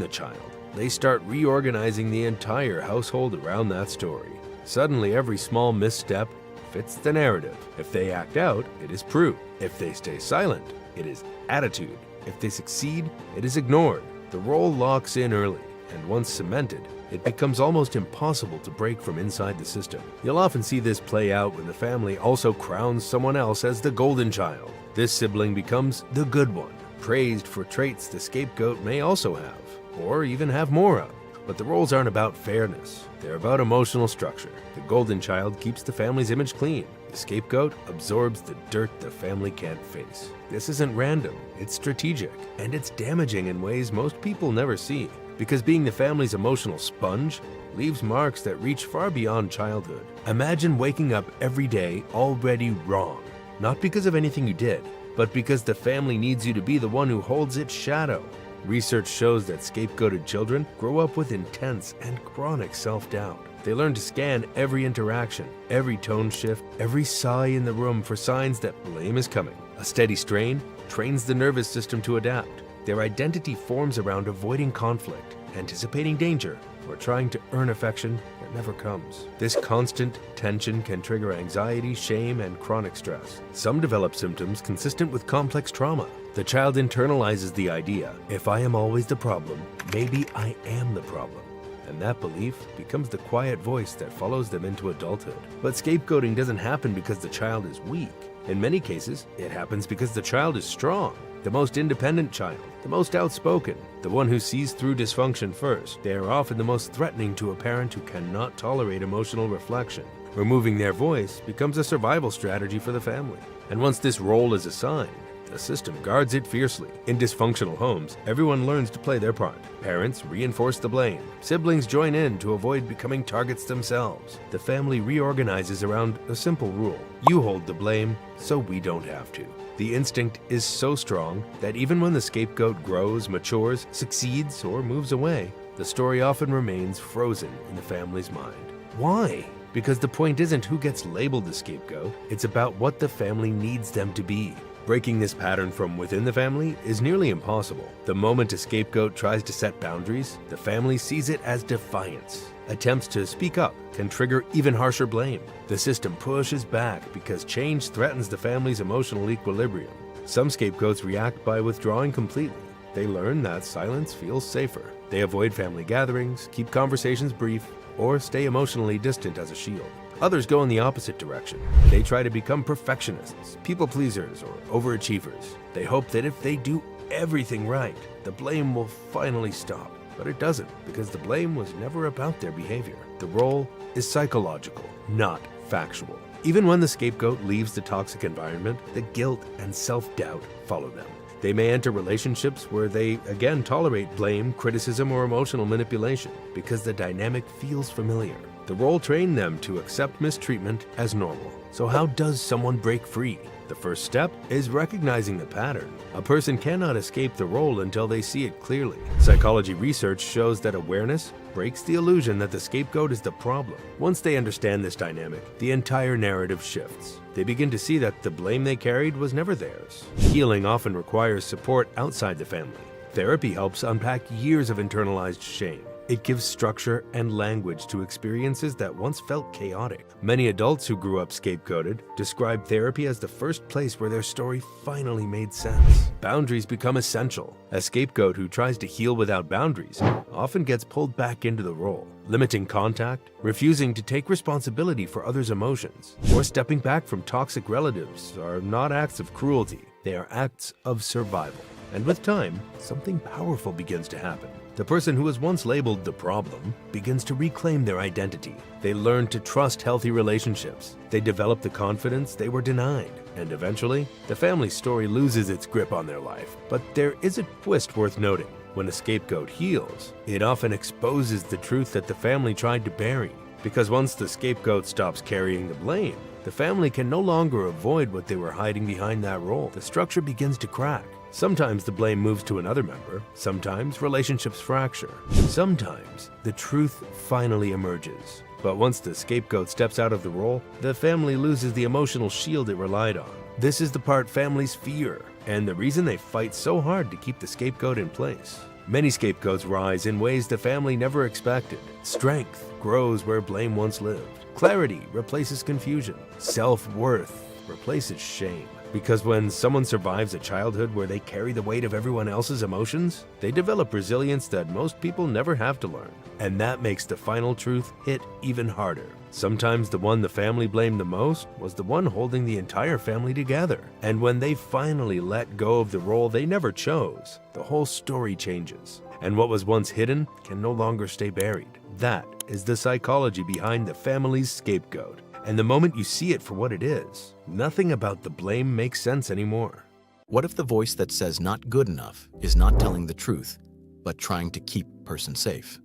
the child. They start reorganizing the entire household around that story. Suddenly, every small misstep fits the narrative. If they act out, it is proof. If they stay silent, it is attitude. If they succeed, it is ignored. The role locks in early, and once cemented, it becomes almost impossible to break from inside the system. You'll often see this play out when the family also crowns someone else as the golden child. This sibling becomes the good one, praised for traits the scapegoat may also have, or even have more of. But the roles aren't about fairness. They're about emotional structure. The golden child keeps the family's image clean. The scapegoat absorbs the dirt the family can't face. This isn't random, it's strategic, and it's damaging in ways most people never see. Because being the family's emotional sponge leaves marks that reach far beyond childhood. Imagine waking up every day already wrong, not because of anything you did, but because the family needs you to be the one who holds its shadow. Research shows that scapegoated children grow up with intense and chronic self-doubt. They learn to scan every interaction, every tone shift, every sigh in the room for signs that blame is coming. A steady strain trains the nervous system to adapt. Their identity forms around avoiding conflict, anticipating danger, or trying to earn affection that never comes. This constant tension can trigger anxiety, shame, and chronic stress. Some develop symptoms consistent with complex trauma. The child internalizes the idea, if I am always the problem, maybe I am the problem. And that belief becomes the quiet voice that follows them into adulthood. But scapegoating doesn't happen because the child is weak. In many cases, it happens because the child is strong. The most independent child, the most outspoken, the one who sees through dysfunction first. They are often the most threatening to a parent who cannot tolerate emotional reflection. Removing their voice becomes a survival strategy for the family. And once this role is assigned, the system guards it fiercely. In dysfunctional homes, everyone learns to play their part. Parents reinforce the blame. Siblings join in to avoid becoming targets themselves. The family reorganizes around a simple rule. You hold the blame, so we don't have to. The instinct is so strong that even when the scapegoat grows, matures, succeeds, or moves away, the story often remains frozen in the family's mind. Why? Because the point isn't who gets labeled the scapegoat, it's about what the family needs them to be. Breaking this pattern from within the family is nearly impossible. The moment a scapegoat tries to set boundaries, the family sees it as defiance. Attempts to speak up can trigger even harsher blame. The system pushes back because change threatens the family's emotional equilibrium. Some scapegoats react by withdrawing completely. They learn that silence feels safer. They avoid family gatherings, keep conversations brief, or stay emotionally distant as a shield. Others go in the opposite direction. They try to become perfectionists, people pleasers, or overachievers. They hope that if they do everything right, the blame will finally stop. But it doesn't, because the blame was never about their behavior. The role is psychological, not factual. Even when the scapegoat leaves the toxic environment, the guilt and self-doubt follow them. They may enter relationships where they again tolerate blame, criticism, or emotional manipulation because the dynamic feels familiar. The role trained them to accept mistreatment as normal. So how does someone break free? The first step is recognizing the pattern. A person cannot escape the role until they see it clearly. Psychology research shows that awareness breaks the illusion that the scapegoat is the problem. Once they understand this dynamic, the entire narrative shifts. They begin to see that the blame they carried was never theirs. Healing often requires support outside the family. Therapy helps unpack years of internalized shame. It gives structure and language to experiences that once felt chaotic. Many adults who grew up scapegoated describe therapy as the first place where their story finally made sense. Boundaries become essential. A scapegoat who tries to heal without boundaries often gets pulled back into the role. Limiting contact, refusing to take responsibility for others' emotions, or stepping back from toxic relatives are not acts of cruelty. They are acts of survival. And with time, something powerful begins to happen. The person who was once labeled the problem begins to reclaim their identity. They learn to trust healthy relationships. They develop the confidence they were denied. And eventually, the family story loses its grip on their life. But there is a twist worth noting. When a scapegoat heals, it often exposes the truth that the family tried to bury. Because once the scapegoat stops carrying the blame, the family can no longer avoid what they were hiding behind that role. The structure begins to crack. Sometimes the blame moves to another member, sometimes relationships fracture, sometimes the truth finally emerges. But once the scapegoat steps out of the role, the family loses the emotional shield it relied on. This is the part families fear, and the reason they fight so hard to keep the scapegoat in place. Many scapegoats rise in ways the family never expected. Strength grows where blame once lived. Clarity replaces confusion. Self-worth replaces shame. Because when someone survives a childhood where they carry the weight of everyone else's emotions, they develop resilience that most people never have to learn. And that makes the final truth hit even harder. Sometimes the one the family blamed the most was the one holding the entire family together. And when they finally let go of the role they never chose, the whole story changes. And what was once hidden can no longer stay buried. That is the psychology behind the family's scapegoat. And the moment you see it for what it is, nothing about the blame makes sense anymore. What if the voice that says not good enough is not telling the truth, but trying to keep a person safe?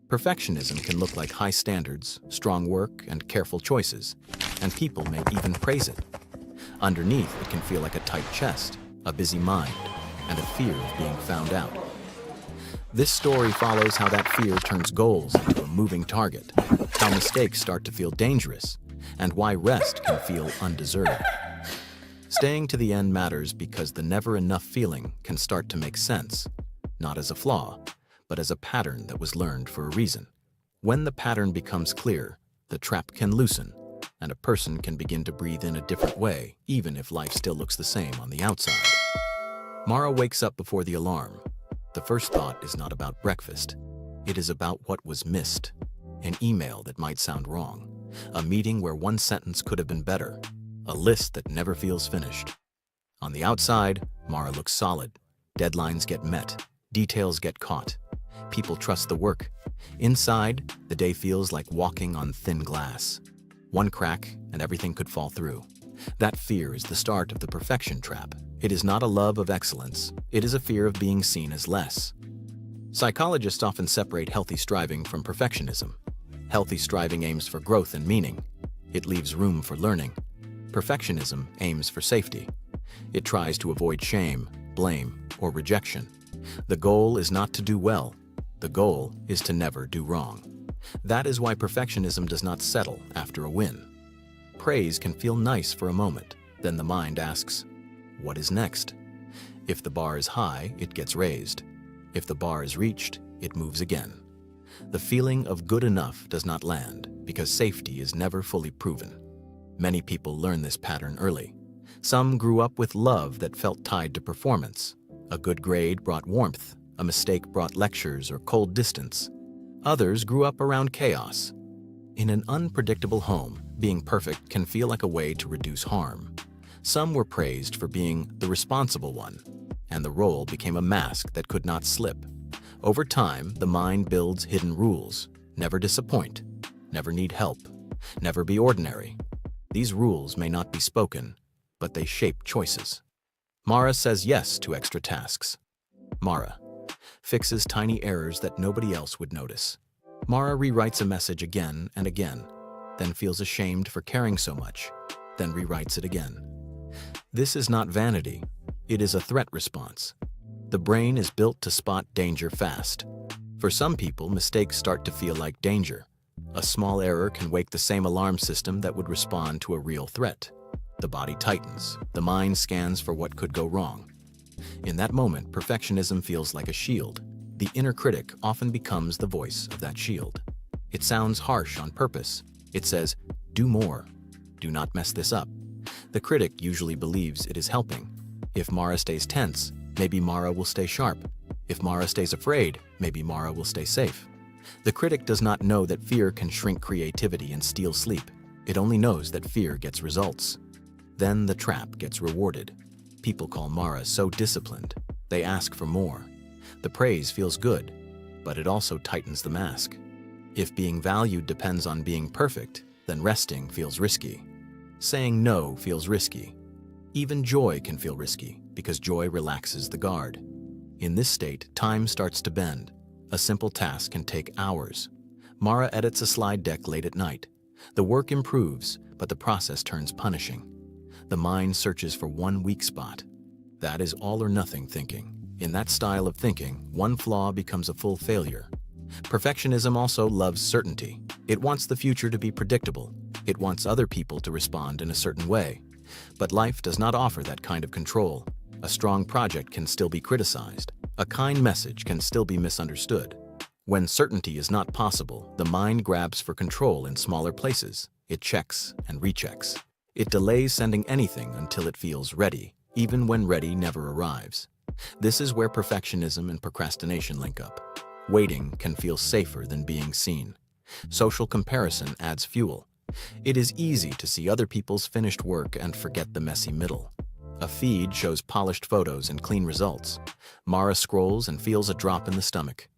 Perfectionism can look like high standards, strong work, and careful choices, and people may even praise it. Underneath, it can feel like a tight chest, a busy mind, and a fear of being found out. This story follows how that fear turns goals into a moving target, how mistakes start to feel dangerous, and why rest can feel undeserved. Staying to the end matters because the never enough feeling can start to make sense, not as a flaw, but as a pattern that was learned for a reason. When the pattern becomes clear, the trap can loosen, and a person can begin to breathe in a different way, even if life still looks the same on the outside. Mara wakes up before the alarm. The first thought is not about breakfast. It is about what was missed. An email that might sound wrong. A meeting where one sentence could have been better. A list that never feels finished. On the outside, Mara looks solid. Deadlines get met. Details get caught. People trust the work. Inside, the day feels like walking on thin glass. One crack, and everything could fall through. That fear is the start of the perfection trap. It is not a love of excellence. It is a fear of being seen as less. Psychologists often separate healthy striving from perfectionism. Healthy striving aims for growth and meaning. It leaves room for learning. Perfectionism aims for safety. It tries to avoid shame, blame, or rejection. The goal is not to do well. The goal is to never do wrong. That is why perfectionism does not settle after a win. Praise can feel nice for a moment. Then the mind asks, what is next? If the bar is high, it gets raised. If the bar is reached, it moves again. The feeling of good enough does not land because safety is never fully proven. Many people learn this pattern early. Some grew up with love that felt tied to performance. A good grade brought warmth. A mistake brought lectures or cold distance. Others grew up around chaos. In an unpredictable home, being perfect can feel like a way to reduce harm. Some were praised for being the responsible one, and the role became a mask that could not slip. Over time, the mind builds hidden rules. Never disappoint. Never need help. Never be ordinary. These rules may not be spoken, but they shape choices. Mara says yes to extra tasks. Mara fixes tiny errors that nobody else would notice. Mara rewrites a message again and again, then feels ashamed for caring so much, then rewrites it again. This is not vanity. It is a threat response. The brain is built to spot danger fast. For some people, mistakes start to feel like danger. A small error can wake the same alarm system that would respond to a real threat. The body tightens. The mind scans for what could go wrong. In that moment, perfectionism feels like a shield. The inner critic often becomes the voice of that shield. It sounds harsh on purpose. It says, do more. Do not mess this up. The critic usually believes it is helping. If Mara stays tense, maybe Mara will stay sharp. If Mara stays afraid, maybe Mara will stay safe. The critic does not know that fear can shrink creativity and steal sleep. It only knows that fear gets results. Then the trap gets rewarded. People call Mara so disciplined. They ask for more. The praise feels good, but it also tightens the mask. If being valued depends on being perfect, then resting feels risky. Saying no feels risky. Even joy can feel risky because joy relaxes the guard. In this state, time starts to bend. A simple task can take hours. Mara edits a slide deck late at night. The work improves, but the process turns punishing. The mind searches for one weak spot. That is all or nothing thinking. In that style of thinking, one flaw becomes a full failure. Perfectionism also loves certainty. It wants the future to be predictable. It wants other people to respond in a certain way. But life does not offer that kind of control. A strong project can still be criticized. A kind message can still be misunderstood. When certainty is not possible, the mind grabs for control in smaller places. It checks and rechecks. It delays sending anything until it feels ready, even when ready never arrives. This is where perfectionism and procrastination link up. Waiting can feel safer than being seen. Social comparison adds fuel. It is easy to see other people's finished work and forget the messy middle. A feed shows polished photos and clean results. Mara scrolls and feels a drop in the stomach.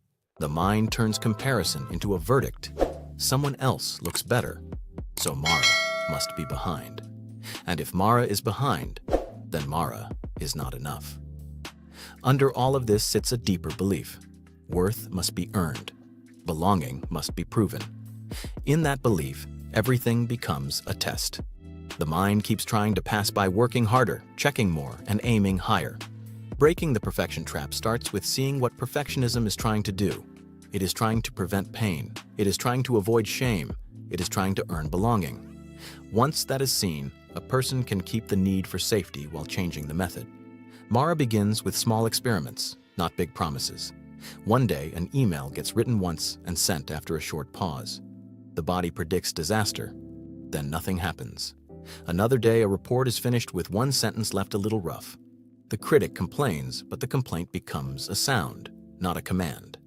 The mind turns comparison into a verdict. Someone else looks better, so Mara must be behind. And if Mara is behind, then Mara is not enough. Under all of this sits a deeper belief. Worth must be earned. Belonging must be proven. In that belief, everything becomes a test. The mind keeps trying to pass by working harder, checking more, and aiming higher. Breaking the perfection trap starts with seeing what perfectionism is trying to do. It is trying to prevent pain. It is trying to avoid shame. It is trying to earn belonging. Once that is seen, a person can keep the need for safety while changing the method. Mara begins with small experiments, not big promises. One day, an email gets written once and sent after a short pause. The body predicts disaster. Then nothing happens. Another day, a report is finished with one sentence left a little rough. The critic complains, but the complaint becomes a sound, not a command.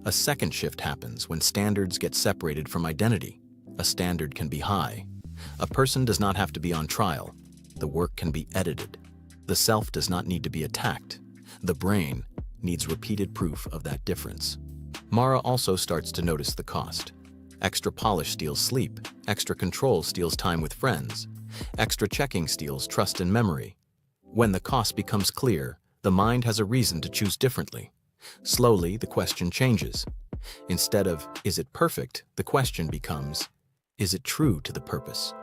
A second shift happens when standards get separated from identity. A standard can be high. A person does not have to be on trial. The work can be edited. The self does not need to be attacked. The brain needs repeated proof of that difference. Mara also starts to notice the cost. Extra polish steals sleep. Extra control steals time with friends. Extra checking steals trust and memory. When the cost becomes clear, the mind has a reason to choose differently. Slowly, the question changes. Instead of, is it perfect, the question becomes, is it true to the purpose?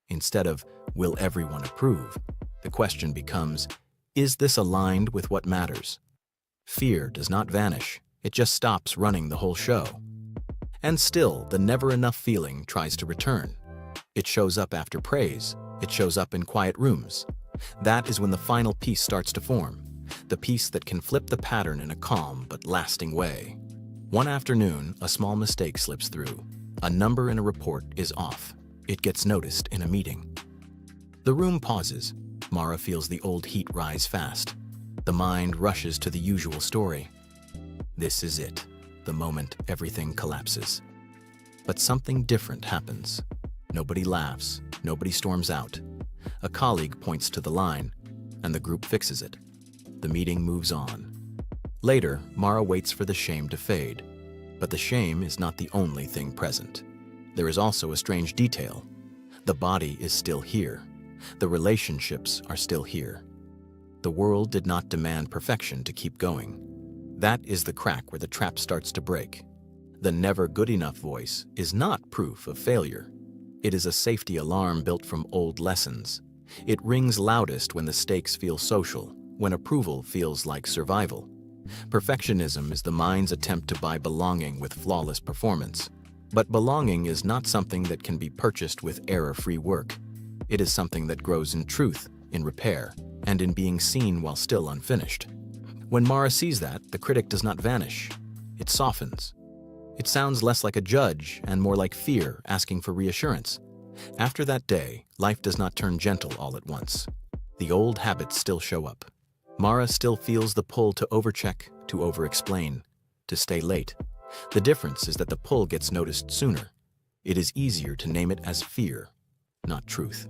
Instead of, will everyone approve, the question becomes, is this aligned with what matters? Fear does not vanish. It just stops running the whole show. And still, the never-enough feeling tries to return. It shows up after praise. It shows up in quiet rooms. That is when the final piece starts to form, the piece that can flip the pattern in a calm but lasting way. One afternoon, a small mistake slips through. A number in a report is off. It gets noticed in a meeting. The room pauses. Mara feels the old heat rise fast. The mind rushes to the usual story. This is it, the moment everything collapses. But something different happens. Nobody laughs, nobody storms out. A colleague points to the line, and the group fixes it. The meeting moves on. Later, Mara waits for the shame to fade. But the shame is not the only thing present. There is also a strange detail. The body is still here. The relationships are still here. The world did not demand perfection to keep going. That is the crack where the trap starts to break. The never good enough voice is not proof of failure. It is a safety alarm built from old lessons. It rings loudest when the stakes feel social, when approval feels like survival. Perfectionism is the mind's attempt to buy belonging with flawless performance. But belonging is not something that can be purchased with error-free work. It is something that grows in truth, in repair, and in being seen while still unfinished. When Mara sees that, the critic does not vanish. It softens. It sounds less like a judge and more like fear asking for reassurance. After that day, life does not turn gentle all at once. The old habits still show up. Mara still feels the pull to overcheck, to over-explain, to stay late. The difference is that the pull gets noticed sooner. It is easier to name it as fear, not truth.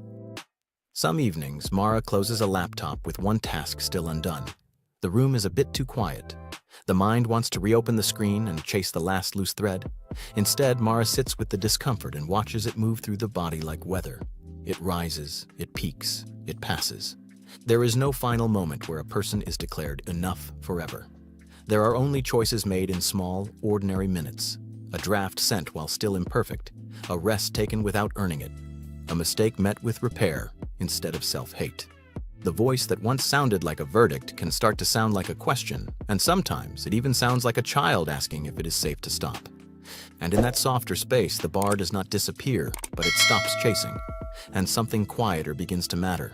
Some evenings, Mara closes a laptop with one task still undone. The room is a bit too quiet. The mind wants to reopen the screen and chase the last loose thread. Instead, Mara sits with the discomfort and watches it move through the body like weather. It rises, it peaks, it passes. There is no final moment where a person is declared enough forever. There are only choices made in small, ordinary minutes. A draft sent while still imperfect, a rest taken without earning it, a mistake met with repair instead of self-hate. The voice that once sounded like a verdict can start to sound like a question, and sometimes it even sounds like a child asking if it is safe to stop. And in that softer space, the bar does not disappear, but it stops chasing, and something quieter begins to matter.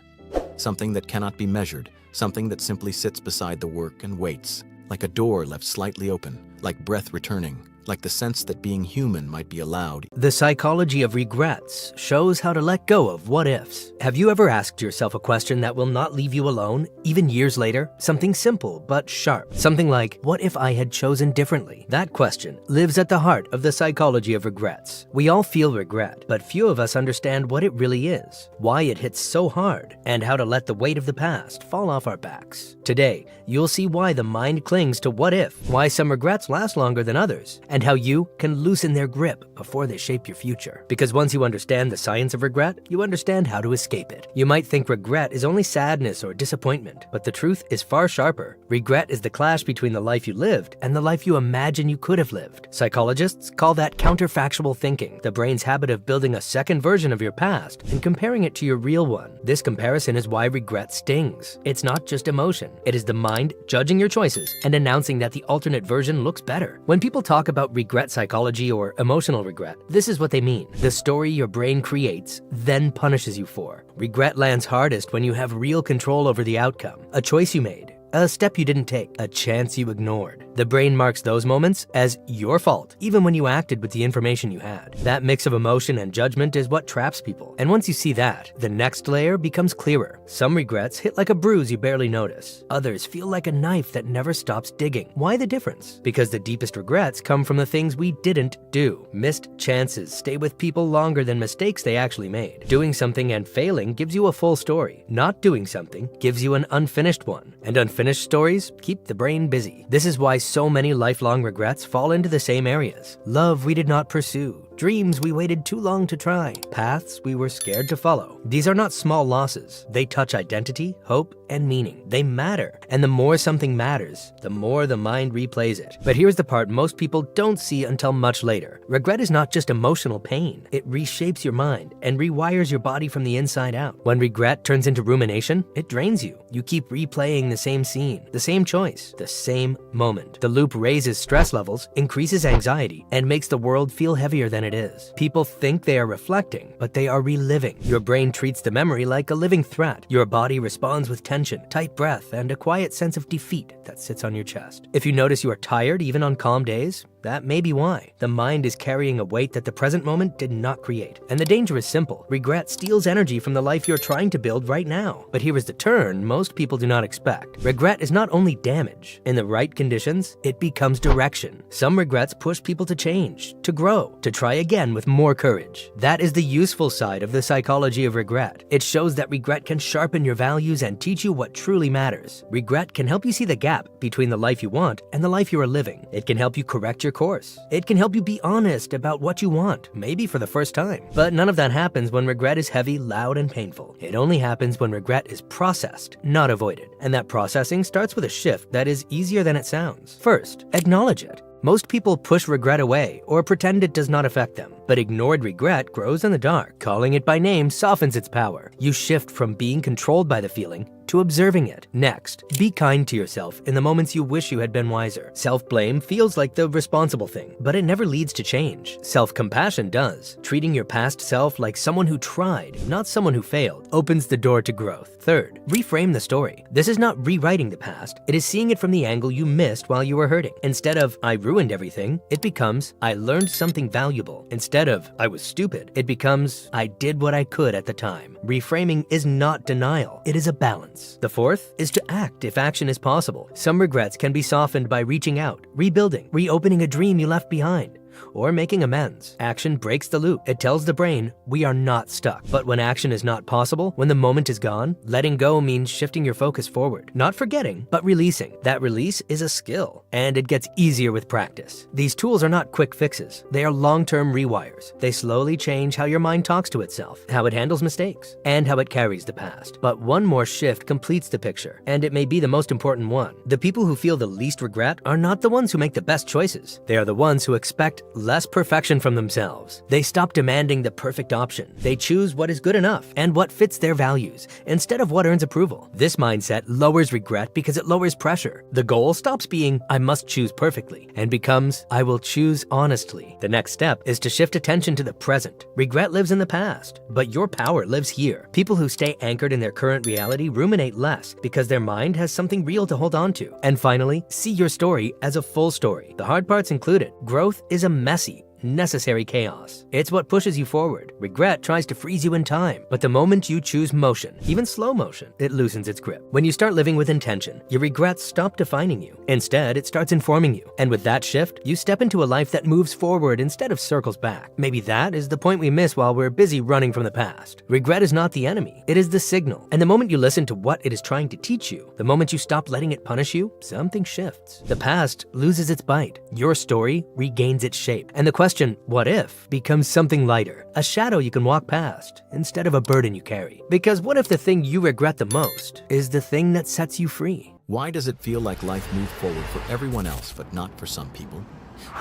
Something that cannot be measured, something that simply sits beside the work and waits, like a door left slightly open, like breath returning, like the sense that being human might be allowed. The psychology of regrets shows how to let go of what-ifs. Have you ever asked yourself a question that will not leave you alone, even years later? Something simple but sharp. Something like, what if I had chosen differently? That question lives at the heart of the psychology of regrets. We all feel regret, but few of us understand what it really is, why it hits so hard, and how to let the weight of the past fall off our backs. Today, you'll see why the mind clings to what if, why some regrets last longer than others, and how you can loosen their grip before they shape your future. Because once you understand the science of regret, you understand how to escape it. You might think regret is only sadness or disappointment, but the truth is far sharper. Regret is the clash between the life you lived and the life you imagine you could have lived. Psychologists call that counterfactual thinking, the brain's habit of building a second version of your past and comparing it to your real one. This comparison is why regret stings. It's not just emotion. It is the mind judging your choices and announcing that the alternate version looks better. When people talk about regret psychology or emotional regret, this is what they mean. The story your brain creates, then punishes you for. Regret lands hardest when you have real control over the outcome. A choice you made, a step you didn't take, a chance you ignored. The brain marks those moments as your fault, even when you acted with the information you had. That mix of emotion and judgment is what traps people. And once you see that, the next layer becomes clearer. Some regrets hit like a bruise you barely notice. Others feel like a knife that never stops digging. Why the difference? Because the deepest regrets come from the things we didn't do. Missed chances stay with people longer than mistakes they actually made. Doing something and failing gives you a full story. Not doing something gives you an unfinished one. And unfinished stories keep the brain busy. This is why so many lifelong regrets fall into the same areas. Love we did not pursue, dreams we waited too long to try, paths we were scared to follow. These are not small losses. They touch identity, hope, and meaning. They matter. And the more something matters, the more the mind replays it. But here's the part most people don't see until much later. Regret is not just emotional pain. It reshapes your mind and rewires your body from the inside out. When regret turns into rumination, it drains you. You keep replaying the same scene, the same choice, the same moment. The loop raises stress levels, increases anxiety, and makes the world feel heavier than it is. People think they are reflecting, but they are reliving. Your brain treats the memory like a living threat. Your body responds with tension, tight breath, and a quiet sense of defeat that sits on your chest. If you notice you are tired even on calm days, that may be why. The mind is carrying a weight that the present moment did not create. And the danger is simple. Regret steals energy from the life you're trying to build right now. But here is the turn most people do not expect. Regret is not only damage. In the right conditions, it becomes direction. Some regrets push people to change, to grow, to try again with more courage. That is the useful side of the psychology of regret. It shows that regret can sharpen your values and teach you what truly matters. Regret can help you see the gap between the life you want and the life you are living. It can help you correct your course. It can help you be honest about what you want, maybe for the first time. But none of that happens when regret is heavy, loud, and painful. It only happens when regret is processed, not avoided. And that processing starts with a shift that is easier than it sounds. First, acknowledge it. Most people push regret away or pretend it does not affect them. But ignored regret grows in the dark. Calling it by name softens its power. You shift from being controlled by the feeling to observing it. Next, be kind to yourself in the moments you wish you had been wiser. Self-blame feels like the responsible thing, but it never leads to change. Self-compassion does. Treating your past self like someone who tried, not someone who failed, opens the door to growth. Third, reframe the story. This is not rewriting the past. It is seeing it from the angle you missed while you were hurting. Instead of, I ruined everything, it becomes, I learned something valuable. Instead of, I was stupid, it becomes, I did what I could at the time. Reframing is not denial. It is a balance. The fourth is to act if action is possible. Some regrets can be softened by reaching out, rebuilding, reopening a dream you left behind, or making amends. Action breaks the loop. It tells the brain, we are not stuck. But when action is not possible, when the moment is gone, letting go means shifting your focus forward. Not forgetting, but releasing. That release is a skill, and it gets easier with practice. These tools are not quick fixes. They are long-term rewires. They slowly change how your mind talks to itself, how it handles mistakes, and how it carries the past. But one more shift completes the picture, and it may be the most important one. The people who feel the least regret are not the ones who make the best choices. They are the ones who expect less perfection from themselves. They stop demanding the perfect option. They choose what is good enough and what fits their values instead of what earns approval. This mindset lowers regret because it lowers pressure. The goal stops being, I must choose perfectly, and becomes, I will choose honestly. The next step is to shift attention to the present. Regret lives in the past, but your power lives here. People who stay anchored in their current reality ruminate less because their mind has something real to hold on to. And finally, see your story as a full story, the hard parts included. Growth is a messy, necessary chaos. It's what pushes you forward. Regret tries to freeze you in time, but the moment you choose motion, even slow motion, it loosens its grip. When you start living with intention, your regrets stop defining you. Instead, it starts informing you. And with that shift, you step into a life that moves forward instead of circles back. Maybe that is the point we miss while we're busy running from the past. Regret is not the enemy, it is the signal. And the moment you listen to what it is trying to teach you, the moment you stop letting it punish you, something shifts. The past loses its bite. Your story regains its shape. And the question, what if, becomes something lighter, a shadow you can walk past instead of a burden you carry. Because what if the thing you regret the most is the thing that sets you free? Why does it feel like life moved forward for everyone else but not for some people?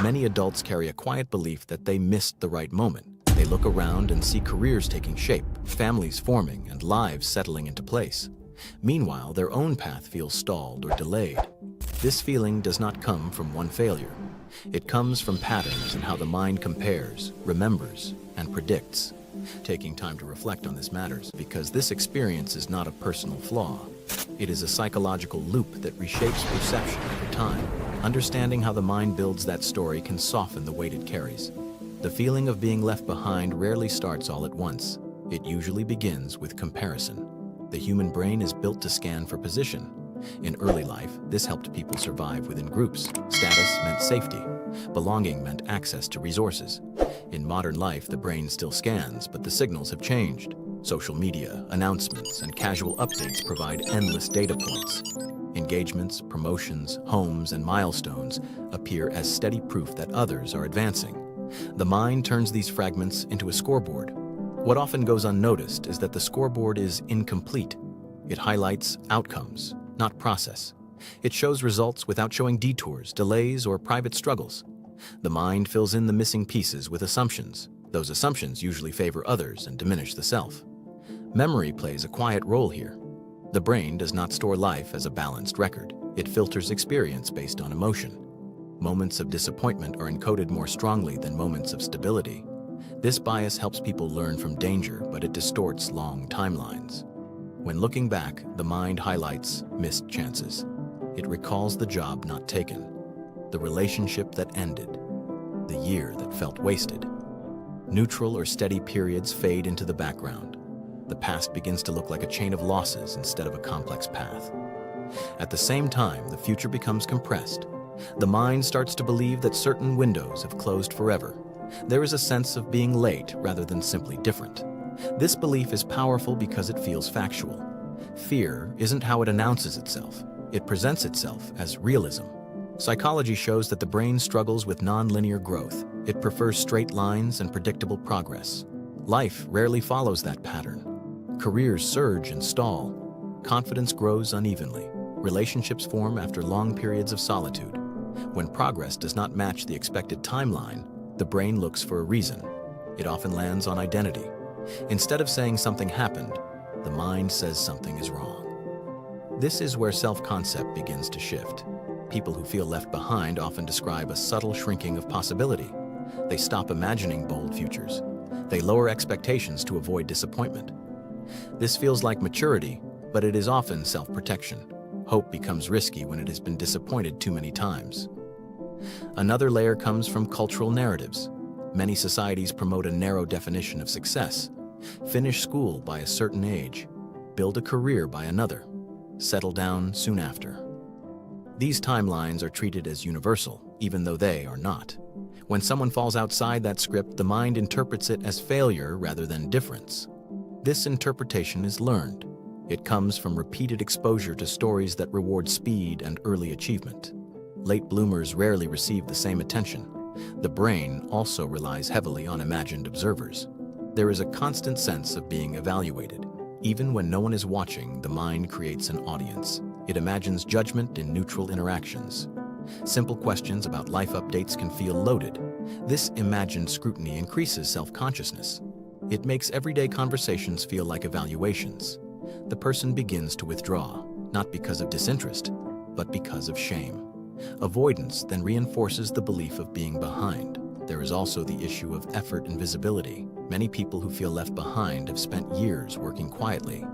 Many adults carry a quiet belief that they missed the right moment. They look around and see careers taking shape, families forming, and lives settling into place. Meanwhile, their own path feels stalled or delayed. This feeling does not come from one failure. It comes from patterns in how the mind compares, remembers, and predicts. Taking time to reflect on this matters because this experience is not a personal flaw. It is a psychological loop that reshapes perception over time. Understanding how the mind builds that story can soften the weight it carries. The feeling of being left behind rarely starts all at once. It usually begins with comparison. The human brain is built to scan for position. In early life, this helped people survive within groups. Status meant safety. Belonging meant access to resources. In modern life, the brain still scans, but the signals have changed. Social media, announcements, and casual updates provide endless data points. Engagements, promotions, homes, and milestones appear as steady proof that others are advancing. The mind turns these fragments into a scoreboard. What often goes unnoticed is that the scoreboard is incomplete. It highlights outcomes, not process. It shows results without showing detours, delays, or private struggles. The mind fills in the missing pieces with assumptions. Those assumptions usually favor others and diminish the self. Memory plays a quiet role here. The brain does not store life as a balanced record. It filters experience based on emotion. Moments of disappointment are encoded more strongly than moments of stability. This bias helps people learn from danger, but it distorts long timelines. When looking back, the mind highlights missed chances. It recalls the job not taken, the relationship that ended, the year that felt wasted. Neutral or steady periods fade into the background. The past begins to look like a chain of losses instead of a complex path. At the same time, the future becomes compressed. The mind starts to believe that certain windows have closed forever. There is a sense of being late rather than simply different. This belief is powerful because it feels factual. Fear isn't how it announces itself. It presents itself as realism. Psychology shows that the brain struggles with nonlinear growth. It prefers straight lines and predictable progress. Life rarely follows that pattern. Careers surge and stall. Confidence grows unevenly. Relationships form after long periods of solitude. When progress does not match the expected timeline, the brain looks for a reason. It often lands on identity. Instead of saying something happened, the mind says something is wrong. This is where self-concept begins to shift. People who feel left behind often describe a subtle shrinking of possibility. They stop imagining bold futures. They lower expectations to avoid disappointment. This feels like maturity, but it is often self-protection. Hope becomes risky when it has been disappointed too many times. Another layer comes from cultural narratives. Many societies promote a narrow definition of success. Finish school by a certain age, build a career by another, settle down soon after. These timelines are treated as universal, even though they are not. When someone falls outside that script, the mind interprets it as failure rather than difference. This interpretation is learned. It comes from repeated exposure to stories that reward speed and early achievement. Late bloomers rarely receive the same attention. The brain also relies heavily on imagined observers. There is a constant sense of being evaluated. Even when no one is watching, the mind creates an audience. It imagines judgment in neutral interactions. Simple questions about life updates can feel loaded. This imagined scrutiny increases self-consciousness. It makes everyday conversations feel like evaluations. The person begins to withdraw, not because of disinterest, but because of shame. Avoidance then reinforces the belief of being behind. There is also the issue of effort and visibility. Many people who feel left behind have spent years working quietly,